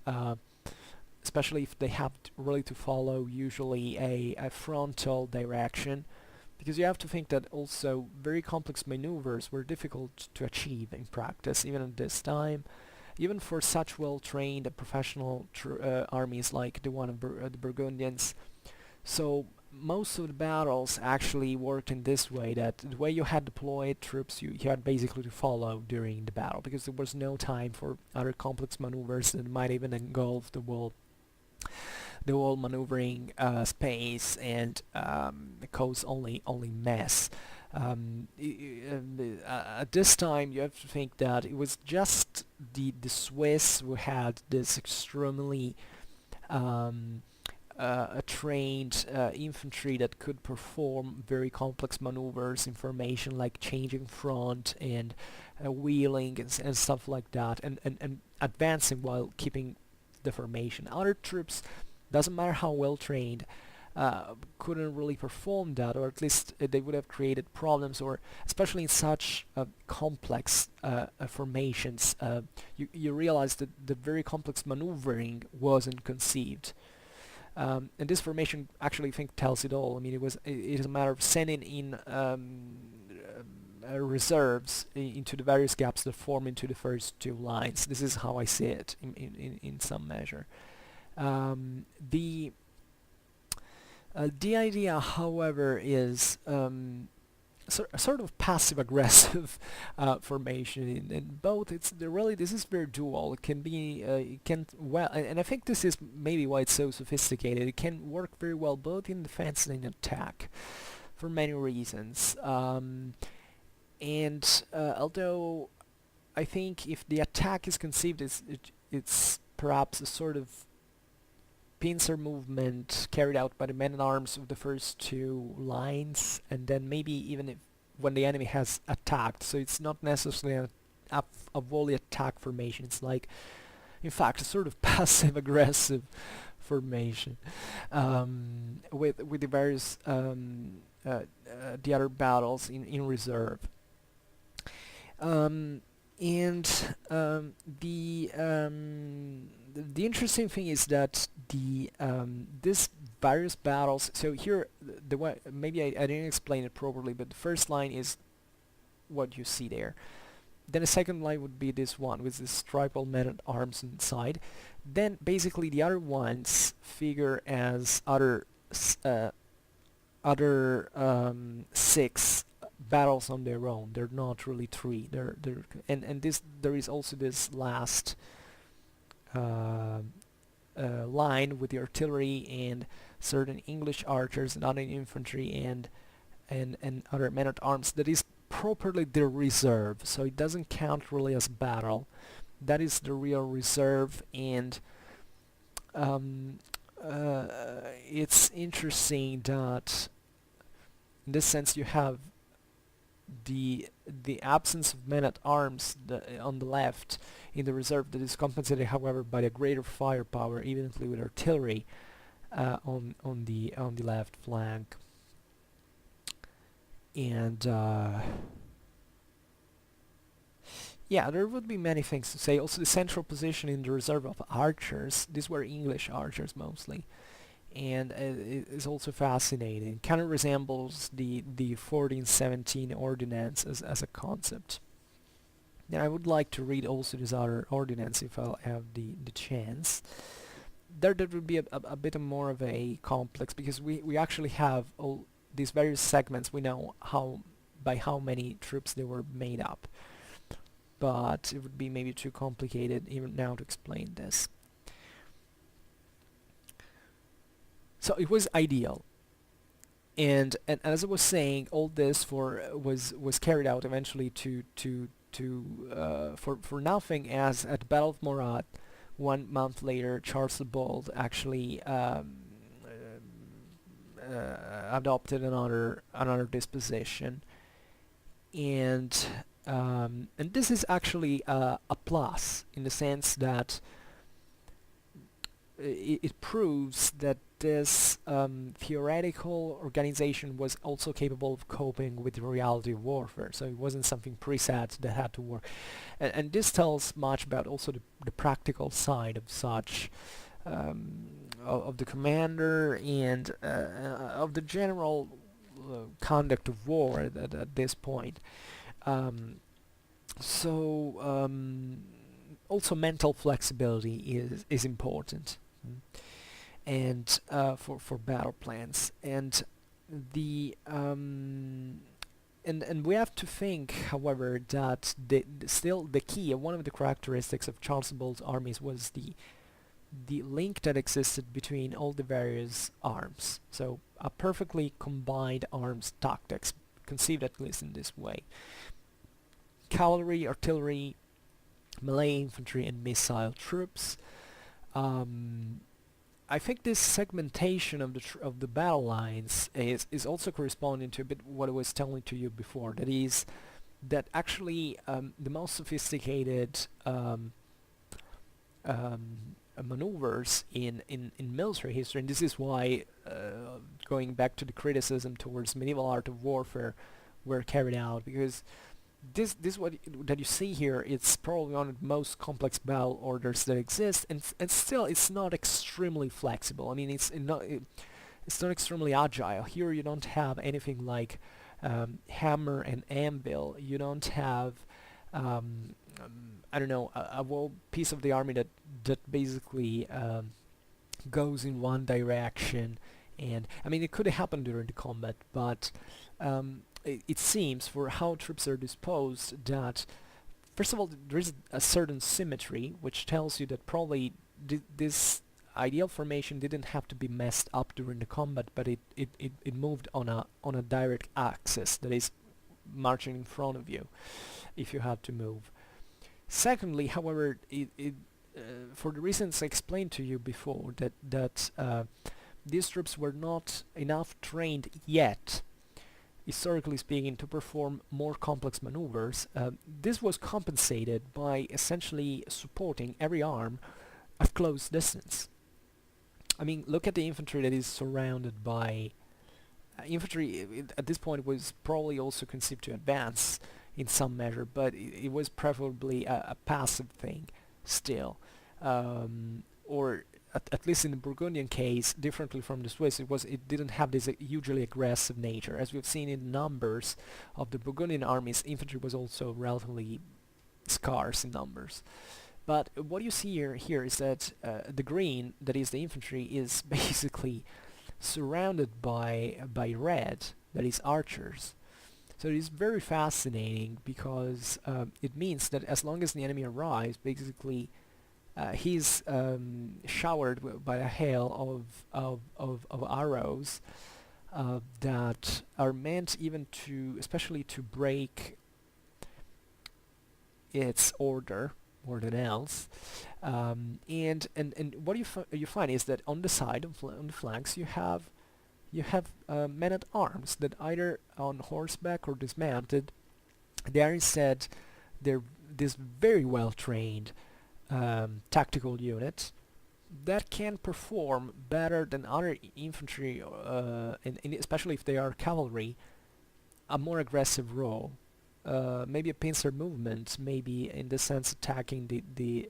especially if they have really to follow usually a frontal direction. Because you have to think that also very complex maneuvers were difficult to achieve in practice, even at this time, even for such well-trained professional armies like the one of the Burgundians. So most of the battles actually worked in this way, that the way you had deployed troops, you had basically to follow during the battle, because there was no time for other complex maneuvers that might even engulf the whole maneuvering space and cause only mess. At this time, you have to think that it was just the Swiss who had this extremely trained infantry that could perform very complex maneuvers in formation, like changing front and wheeling and stuff like that, and advancing while keeping the formation. Other troops, doesn't matter how well trained, couldn't really perform that, or at least they would have created problems, or especially in such complex formations, you realize that the very complex maneuvering wasn't conceived. And this formation actually, I think, tells it all. I mean, it is a matter of sending in reserves into the various gaps that form into the first two lines. This is how I see it in some measure. The idea, however, is a sort of passive-aggressive formation. In both, this is very dual. It can be, it can well, and I think this is maybe why it's so sophisticated. It can work very well both in defense and in attack, for many reasons. Although I think if the attack is conceived as it's perhaps a sort of pincer movement carried out by the men-at-arms of the first two lines, and then maybe even if when the enemy has attacked, so it's not necessarily a volley attack formation. It's like, in fact, a sort of passive-aggressive formation with the various the other battles in reserve. The interesting thing is that this various battles. So here, the way maybe I didn't explain it properly, but the first line is what you see there. Then the second line would be this one with this triple men-at-arms inside. Then basically the other ones figure as other 6 battles on their own. They're not really 3. And there is also this last line with the artillery and certain English archers and other infantry and other men-at-arms that is properly the reserve, so it doesn't count really as battle. That is the real reserve, and it's interesting that in this sense you have the absence of men-at-arms on the left in the reserve that is compensated, however, by the greater firepower, evidently with artillery on the left flank. And yeah, there would be many things to say. Also, the central position in the reserve of archers. These were English archers mostly, and it is also fascinating. Kind of resembles the 1417 ordinance as a concept. Then I would like to read also this other ordinance if I'll have the chance. There would be a bit more of a complex, because we actually have all these various segments. We know by how many troops they were made up, but it would be maybe too complicated even now to explain this. So it was ideal, and as I was saying, all this was carried out eventually for nothing, as at the Battle of Morat 1 month later Charles the Bold actually adopted another disposition, and this is actually a plus in the sense that it proves that this theoretical organization was also capable of coping with the reality of warfare. So it wasn't something preset that had to work, and this tells much about also the practical side of such of the commander and of the general conduct of war at this point. Also mental flexibility is important, and for battle plans, and and we have to think, however, that still the key, one of the characteristics of Charles the Bold's armies was the link that existed between all the various arms. So a perfectly combined arms tactics, conceived at least in this way: cavalry, artillery, melee infantry, and missile troops. I think this segmentation of the battle lines is also corresponding to a bit what I was telling to you before. That is, that actually the most sophisticated maneuvers in military history, and this is why going back to the criticism towards medieval art of warfare, were carried out, because this what that you see here, it's probably one of the most complex battle orders that exist, and still it's not extremely flexible. I mean, it's not extremely agile. Here you don't have anything like hammer and anvil. You don't have I don't know, a whole piece of the army that basically goes in one direction. And I mean, it could happen during the combat, but it seems for how troops are disposed that first of all there is a certain symmetry, which tells you that probably this ideal formation didn't have to be messed up during the combat, but it moved on a direct axis, that is marching in front of you if you had to move. Secondly, however, for the reasons I explained to you before, that these troops were not enough trained yet, historically speaking, to perform more complex maneuvers, this was compensated by essentially supporting every arm at close distance. I mean, look at the infantry that is surrounded by... infantry at this point was probably also conceived to advance in some measure, but it was preferably a passive thing still. Or at least in the Burgundian case, differently from the Swiss, it didn't have this hugely aggressive nature. As we've seen in numbers of the Burgundian armies, infantry was also relatively scarce in numbers. But what you see here is that the green, that is the infantry, is basically surrounded by red, that is archers. So it is very fascinating because it means that as long as the enemy arrives, basically he's showered by a hail of arrows that are meant even to, especially to break its ordinance. And what you find is that on the side, on the flanks, you have men at arms that either on horseback or dismounted. They are instead this very well trained tactical unit that can perform better than other infantry, and especially if they are cavalry, a more aggressive role. Maybe a pincer movement, maybe in the sense attacking the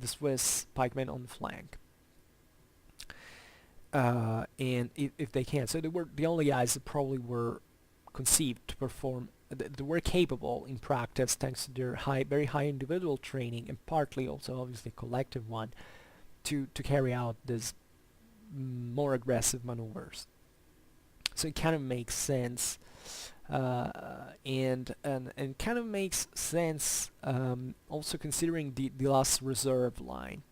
Swiss pikemen on the flank. And if they can, so they were the only guys that probably were conceived to perform, that were capable in practice, thanks to their very high individual training, and partly also obviously collective one, to carry out this more aggressive maneuvers. So it kind of makes sense, and kind of makes sense also considering the last reserve line.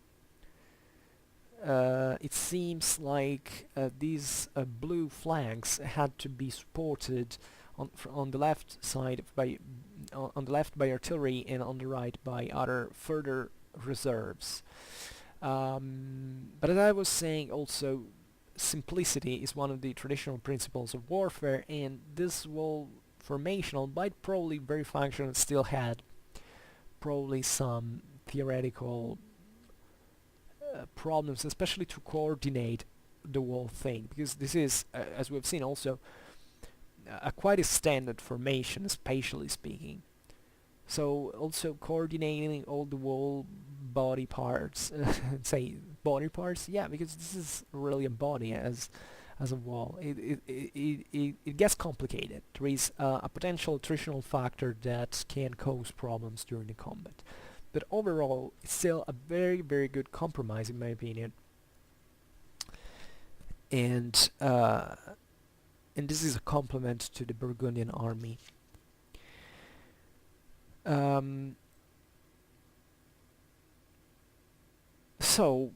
It seems like these blue flanks had to be supported on the left side on the left by artillery, and on the right by other further reserves. But as I was saying, also simplicity is one of the traditional principles of warfare, and this formation, albeit probably very functional, still had probably some theoretical problems, especially to coordinate the whole thing, because this is, as we've seen, also quite a standard formation, spatially speaking. So also coordinating all the whole body parts, say body parts, yeah, because this is really a body as a wall. It gets complicated. There is a potential attritional factor that can cause problems during the combat. But overall, it's still a very, very good compromise, in my opinion. And this is a compliment to the Burgundian army. So,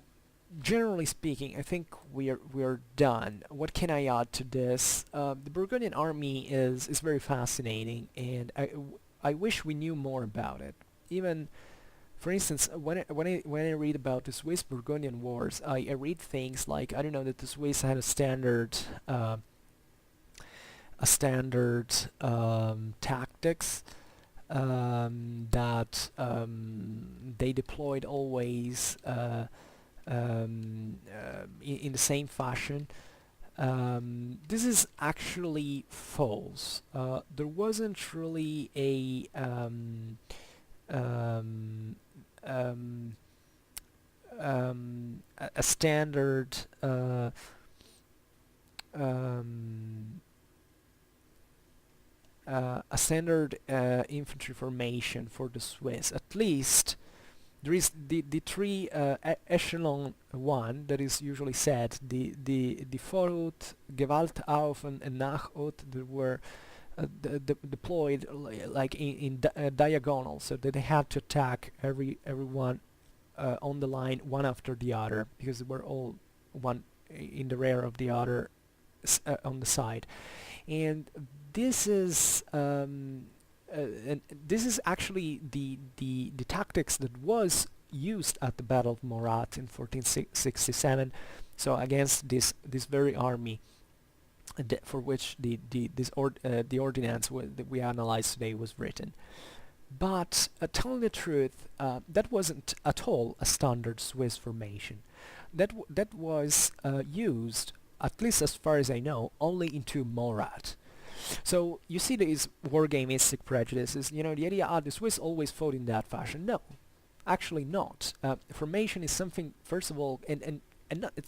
generally speaking, I think we're done. What can I add to this? The Burgundian army is very fascinating, and I wish we knew more about it. Even, for instance, when I read about the Swiss Burgundian wars, I read things like, I don't know, that the Swiss had a standard tactics that they deployed always in the same fashion. This is actually false. There wasn't really a standard a standard infantry formation for the Swiss. At least there is the three echelon one that is usually said, the Vorhut, Gewalt auf and Nachhut, that were deployed like in diagonal, so that they had to attack everyone on the line one after the other, because they were all one in the rear of the other on the side. And this is and this is actually the tactics that was used at the Battle of Morat in 1467. So against this very army, for which the ordinance that we analyzed today was written. But telling the truth, that wasn't at all a standard Swiss formation. That was used, at least as far as I know, only into Morat. So you see these wargamistic prejudices. You know, the idea, the Swiss always fought in that fashion. No, actually not. Formation is something, first of all, and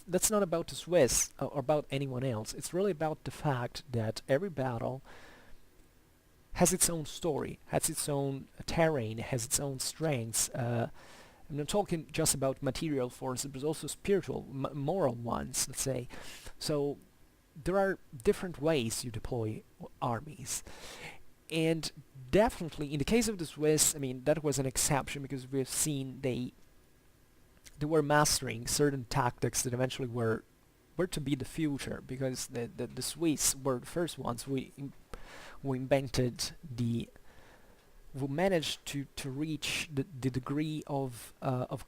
that's not about the Swiss or about anyone else. It's really about the fact that every battle has its own story, has its own terrain, has its own strengths. I'm not talking just about material forces, but also spiritual, moral ones, let's say. So there are different ways you deploy armies. And definitely, in the case of the Swiss, I mean, that was an exception, because we've seen they were mastering certain tactics that eventually were to be the future, because the Swiss were the first ones who invented who managed to reach the degree of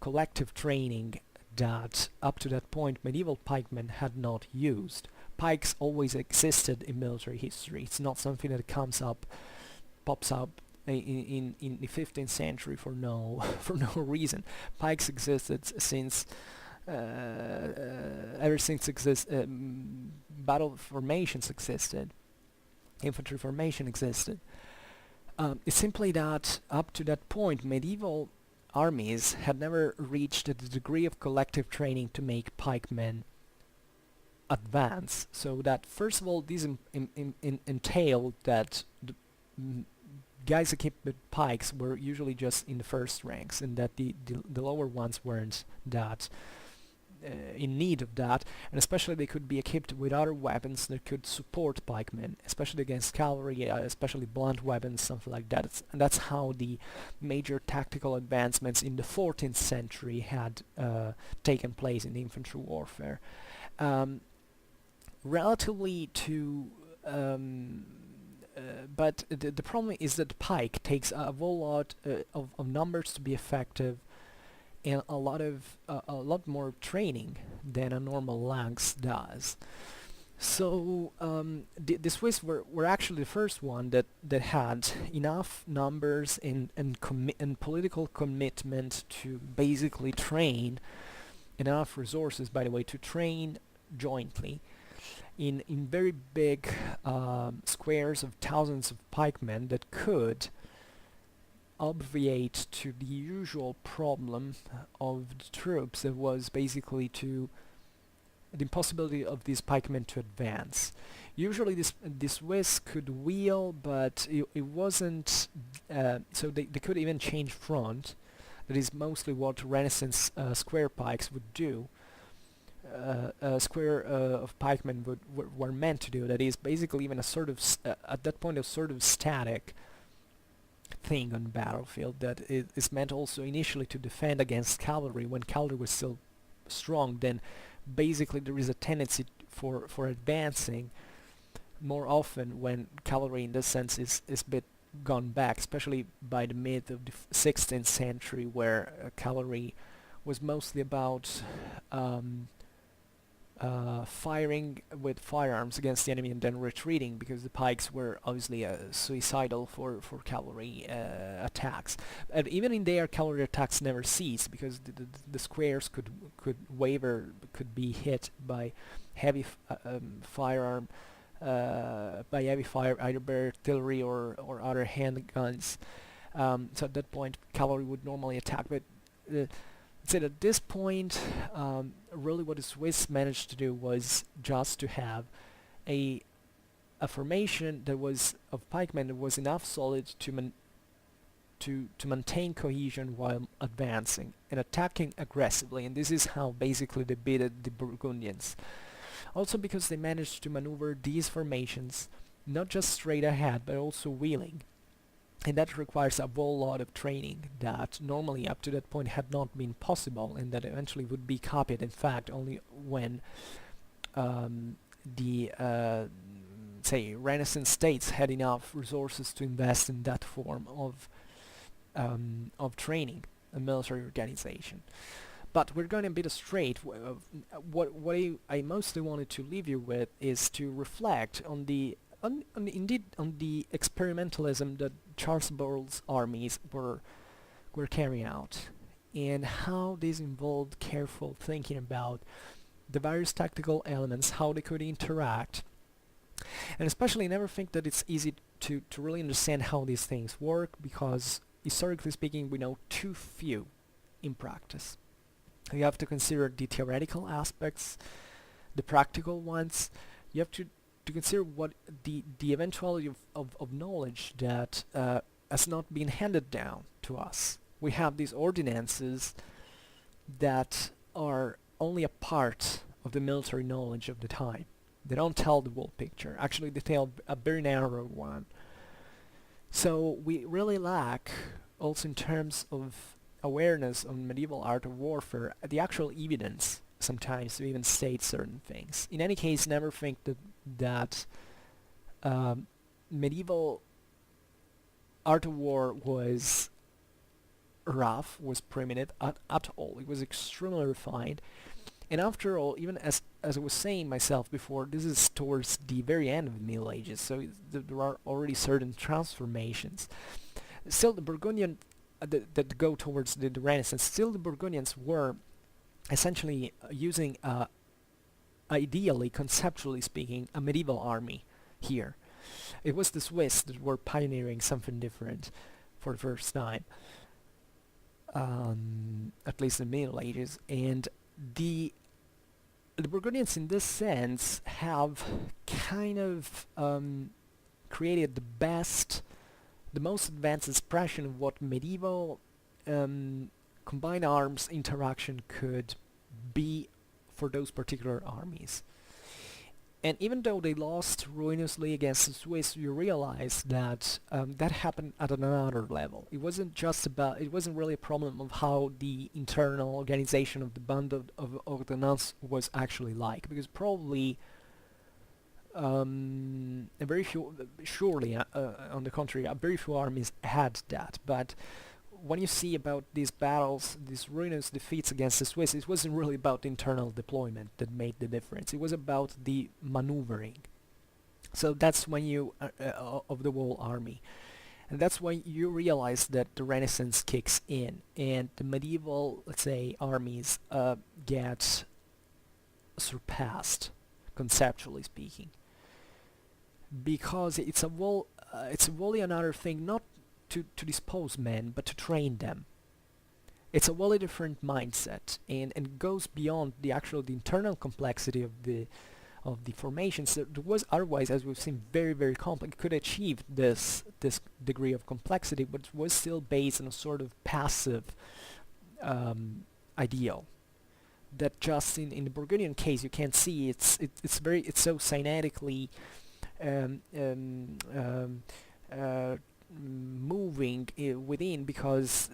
collective training that up to that point medieval pikemen had not used. Pikes always existed in military history. It's not something that pops up in the 15th century for no reason. Pikes existed since ever since battle formations existed, infantry formation existed. It's simply that up to that point medieval armies had never reached the degree of collective training to make pikemen advance. So that first of all, these entailed that the guys equipped with pikes were usually just in the first ranks, and that the lower ones weren't that in need of that, and especially they could be equipped with other weapons that could support pikemen, especially against cavalry, especially blunt weapons, something like that. And that's how the major tactical advancements in the 14th century had taken place in infantry warfare. Relatively to but the problem is that pike takes a whole lot of numbers to be effective, and a lot more training than a normal lance does. So the Swiss were actually the first one that had enough numbers and political commitment to basically train, enough resources, by the way, to train jointly in very big squares of thousands of pikemen that could obviate to the usual problem of the troops, that was basically to the impossibility of these pikemen to advance. Usually the Swiss could wheel, but it wasn't so they could even change front. That is mostly what Renaissance square pikes would do. A square of pikemen were meant to do. That is basically even a sort of at that point a sort of static thing on the battlefield that is meant also initially to defend against cavalry. When cavalry was still strong, then basically there is a tendency for advancing more often when cavalry in this sense is a bit gone back, especially by the mid of the 16th century, where cavalry was mostly about firing with firearms against the enemy and then retreating, because the pikes were obviously suicidal for cavalry attacks. And even in there, cavalry attacks never ceased, because the squares could waver, could be hit by heavy firearm, by heavy fire, either by artillery or other handguns. So at that point, cavalry would normally attack, but said at this point, really what the Swiss managed to do was just to have a a formation that was of pikemen that was enough solid to maintain cohesion while advancing and attacking aggressively, and this is how basically they beat the Burgundians. Also because they managed to maneuver these formations not just straight ahead but also wheeling, and that requires a whole lot of training that normally up to that point had not been possible, and that eventually would be copied in fact only when the say Renaissance states had enough resources to invest in that form of training and military organization. But we're going a bit astray. What I mostly wanted to leave you with is to reflect on the experimentalism that Charles Burl's armies were carrying out, and how this involved careful thinking about the various tactical elements, how they could interact, and especially never think that it's easy to really understand how these things work, because historically speaking we know too few in practice. You have to consider the theoretical aspects, the practical ones. You have to consider what the eventuality of knowledge that has not been handed down to us. We have these ordinances that are only a part of the military knowledge of the time. They don't tell the whole picture. Actually, they tell a very narrow one. So we really lack, also in terms of awareness on medieval art of warfare, the actual evidence sometimes to even state certain things. In any case, never think that medieval art of war was rough, was primitive at all. It was extremely refined. And after all, even as I was saying myself before, this is towards the very end of the Middle Ages, so there are already certain transformations. Still, the Burgundian that go towards the Renaissance, still the Burgundians were essentially using, ideally, conceptually speaking, a medieval army here. It was the Swiss that were pioneering something different for the first time, at least in the Middle Ages, and the Burgundians in this sense have kind of created the most advanced expression of what medieval combined arms interaction could be for those particular armies. And even though they lost ruinously against the Swiss, you realize that that happened at another level. It wasn't really a problem of how the internal organization of the band of ordinance was actually like, because probably on the contrary, a very few armies had that. But when you see about these battles, these ruinous defeats against the Swiss, it wasn't really about internal deployment that made the difference. It was about the maneuvering. So that's when you of the whole army, and that's when you realize that the Renaissance kicks in, and the medieval, let's say, armies get surpassed, conceptually speaking, because it's wholly another thing, not to dispose men, but to train them. It's a wholly different mindset, and goes beyond the internal complexity of the formations that was otherwise, as we've seen, very, very complex. It could achieve this degree of complexity, but was still based on a sort of passive ideal that just in the Burgundian case you can't see. It's so cynetically moving within, because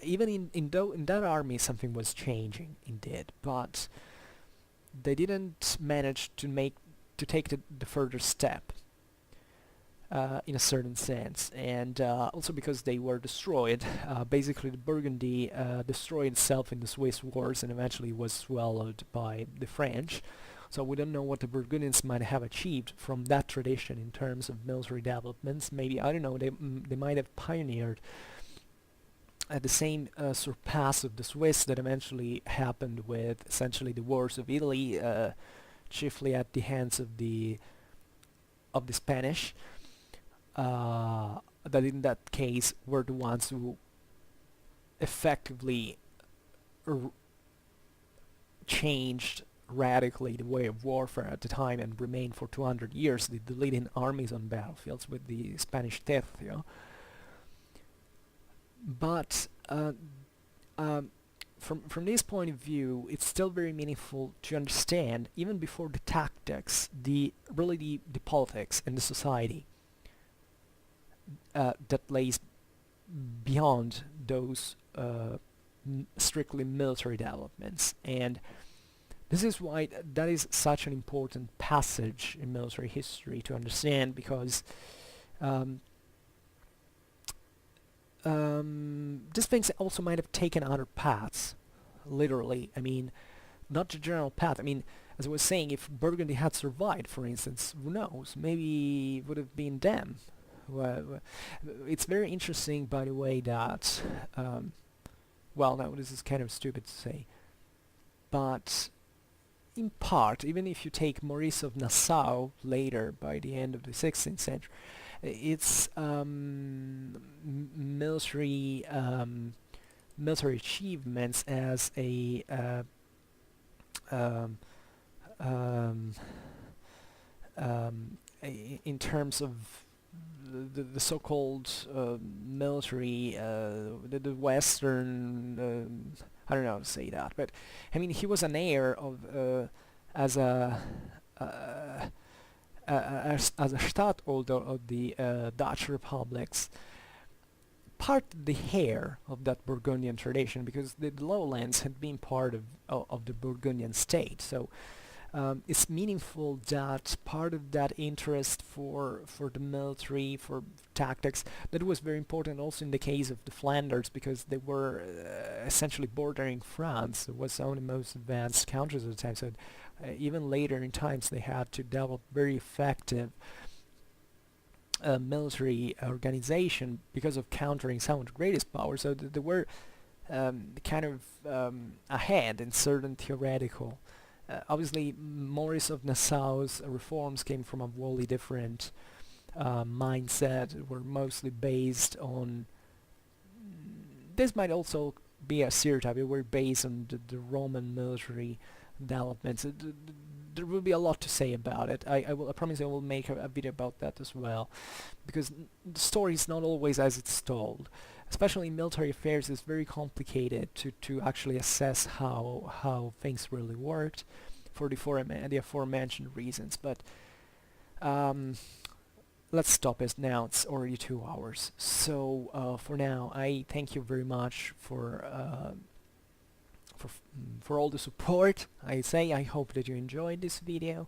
even in that army something was changing indeed, but they didn't manage to take the further step in a certain sense, and also because they were destroyed. Basically, the Burgundy destroyed itself in the Swiss wars and eventually was swallowed by the French. So we don't know what the Burgundians might have achieved from that tradition in terms of military developments. Maybe, I don't know, they might have pioneered at the same surpass of the Swiss that eventually happened with essentially the wars of Italy, chiefly at the hands of the Spanish, that in that case were the ones who effectively changed radically the way of warfare at the time and remained for 200 years, the leading armies on battlefields with the Spanish death, you know. But from this point of view, it's still very meaningful to understand, even before the tactics, the politics and the society that lays beyond those strictly military developments. And this is why that is such an important passage in military history to understand, because these things also might have taken other paths, literally. I mean, not the general path. I mean, as I was saying, if Burgundy had survived, for instance, who knows? Maybe it would have been them. Well, it's very interesting, by the way, that well, no, this is kind of stupid to say, but in part, even if you take Maurice of Nassau later, by the end of the 16th century, its military achievements as a in terms of the so-called military, the Western, I don't know how to say that, but I mean, he was an heir of as a stadtholder of the Dutch republics, part the heir of that Burgundian tradition, because the lowlands had been part of the Burgundian state. So it's meaningful that part of that interest for the military, for tactics, that was very important also in the case of the Flanders, because they were essentially bordering France. It was one of the most advanced countries at the time, so even later in times they had to develop very effective military organization because of countering some of the greatest powers. So they were kind of ahead in certain theoretical. Obviously, Maurice of Nassau's reforms came from a wholly different mindset. Were mostly based on. This might also be a stereotype. It were based on the Roman military developments. There will be a lot to say about it. I promise I will make a video about that as well, because the story is not always as it's told. Especially in military affairs, it's very complicated to actually assess how things really worked for the aforementioned reasons. But let's stop it now. It's already 2 hours. So for now, I thank you very much for all the support. I hope that you enjoyed this video.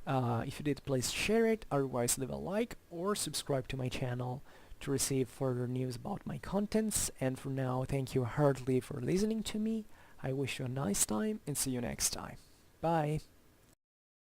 If you did, please share it. Otherwise, leave a like or subscribe to my channel to receive further news about my contents. And for now, thank you heartily for listening to me. I wish you a nice time and see you next time. Bye.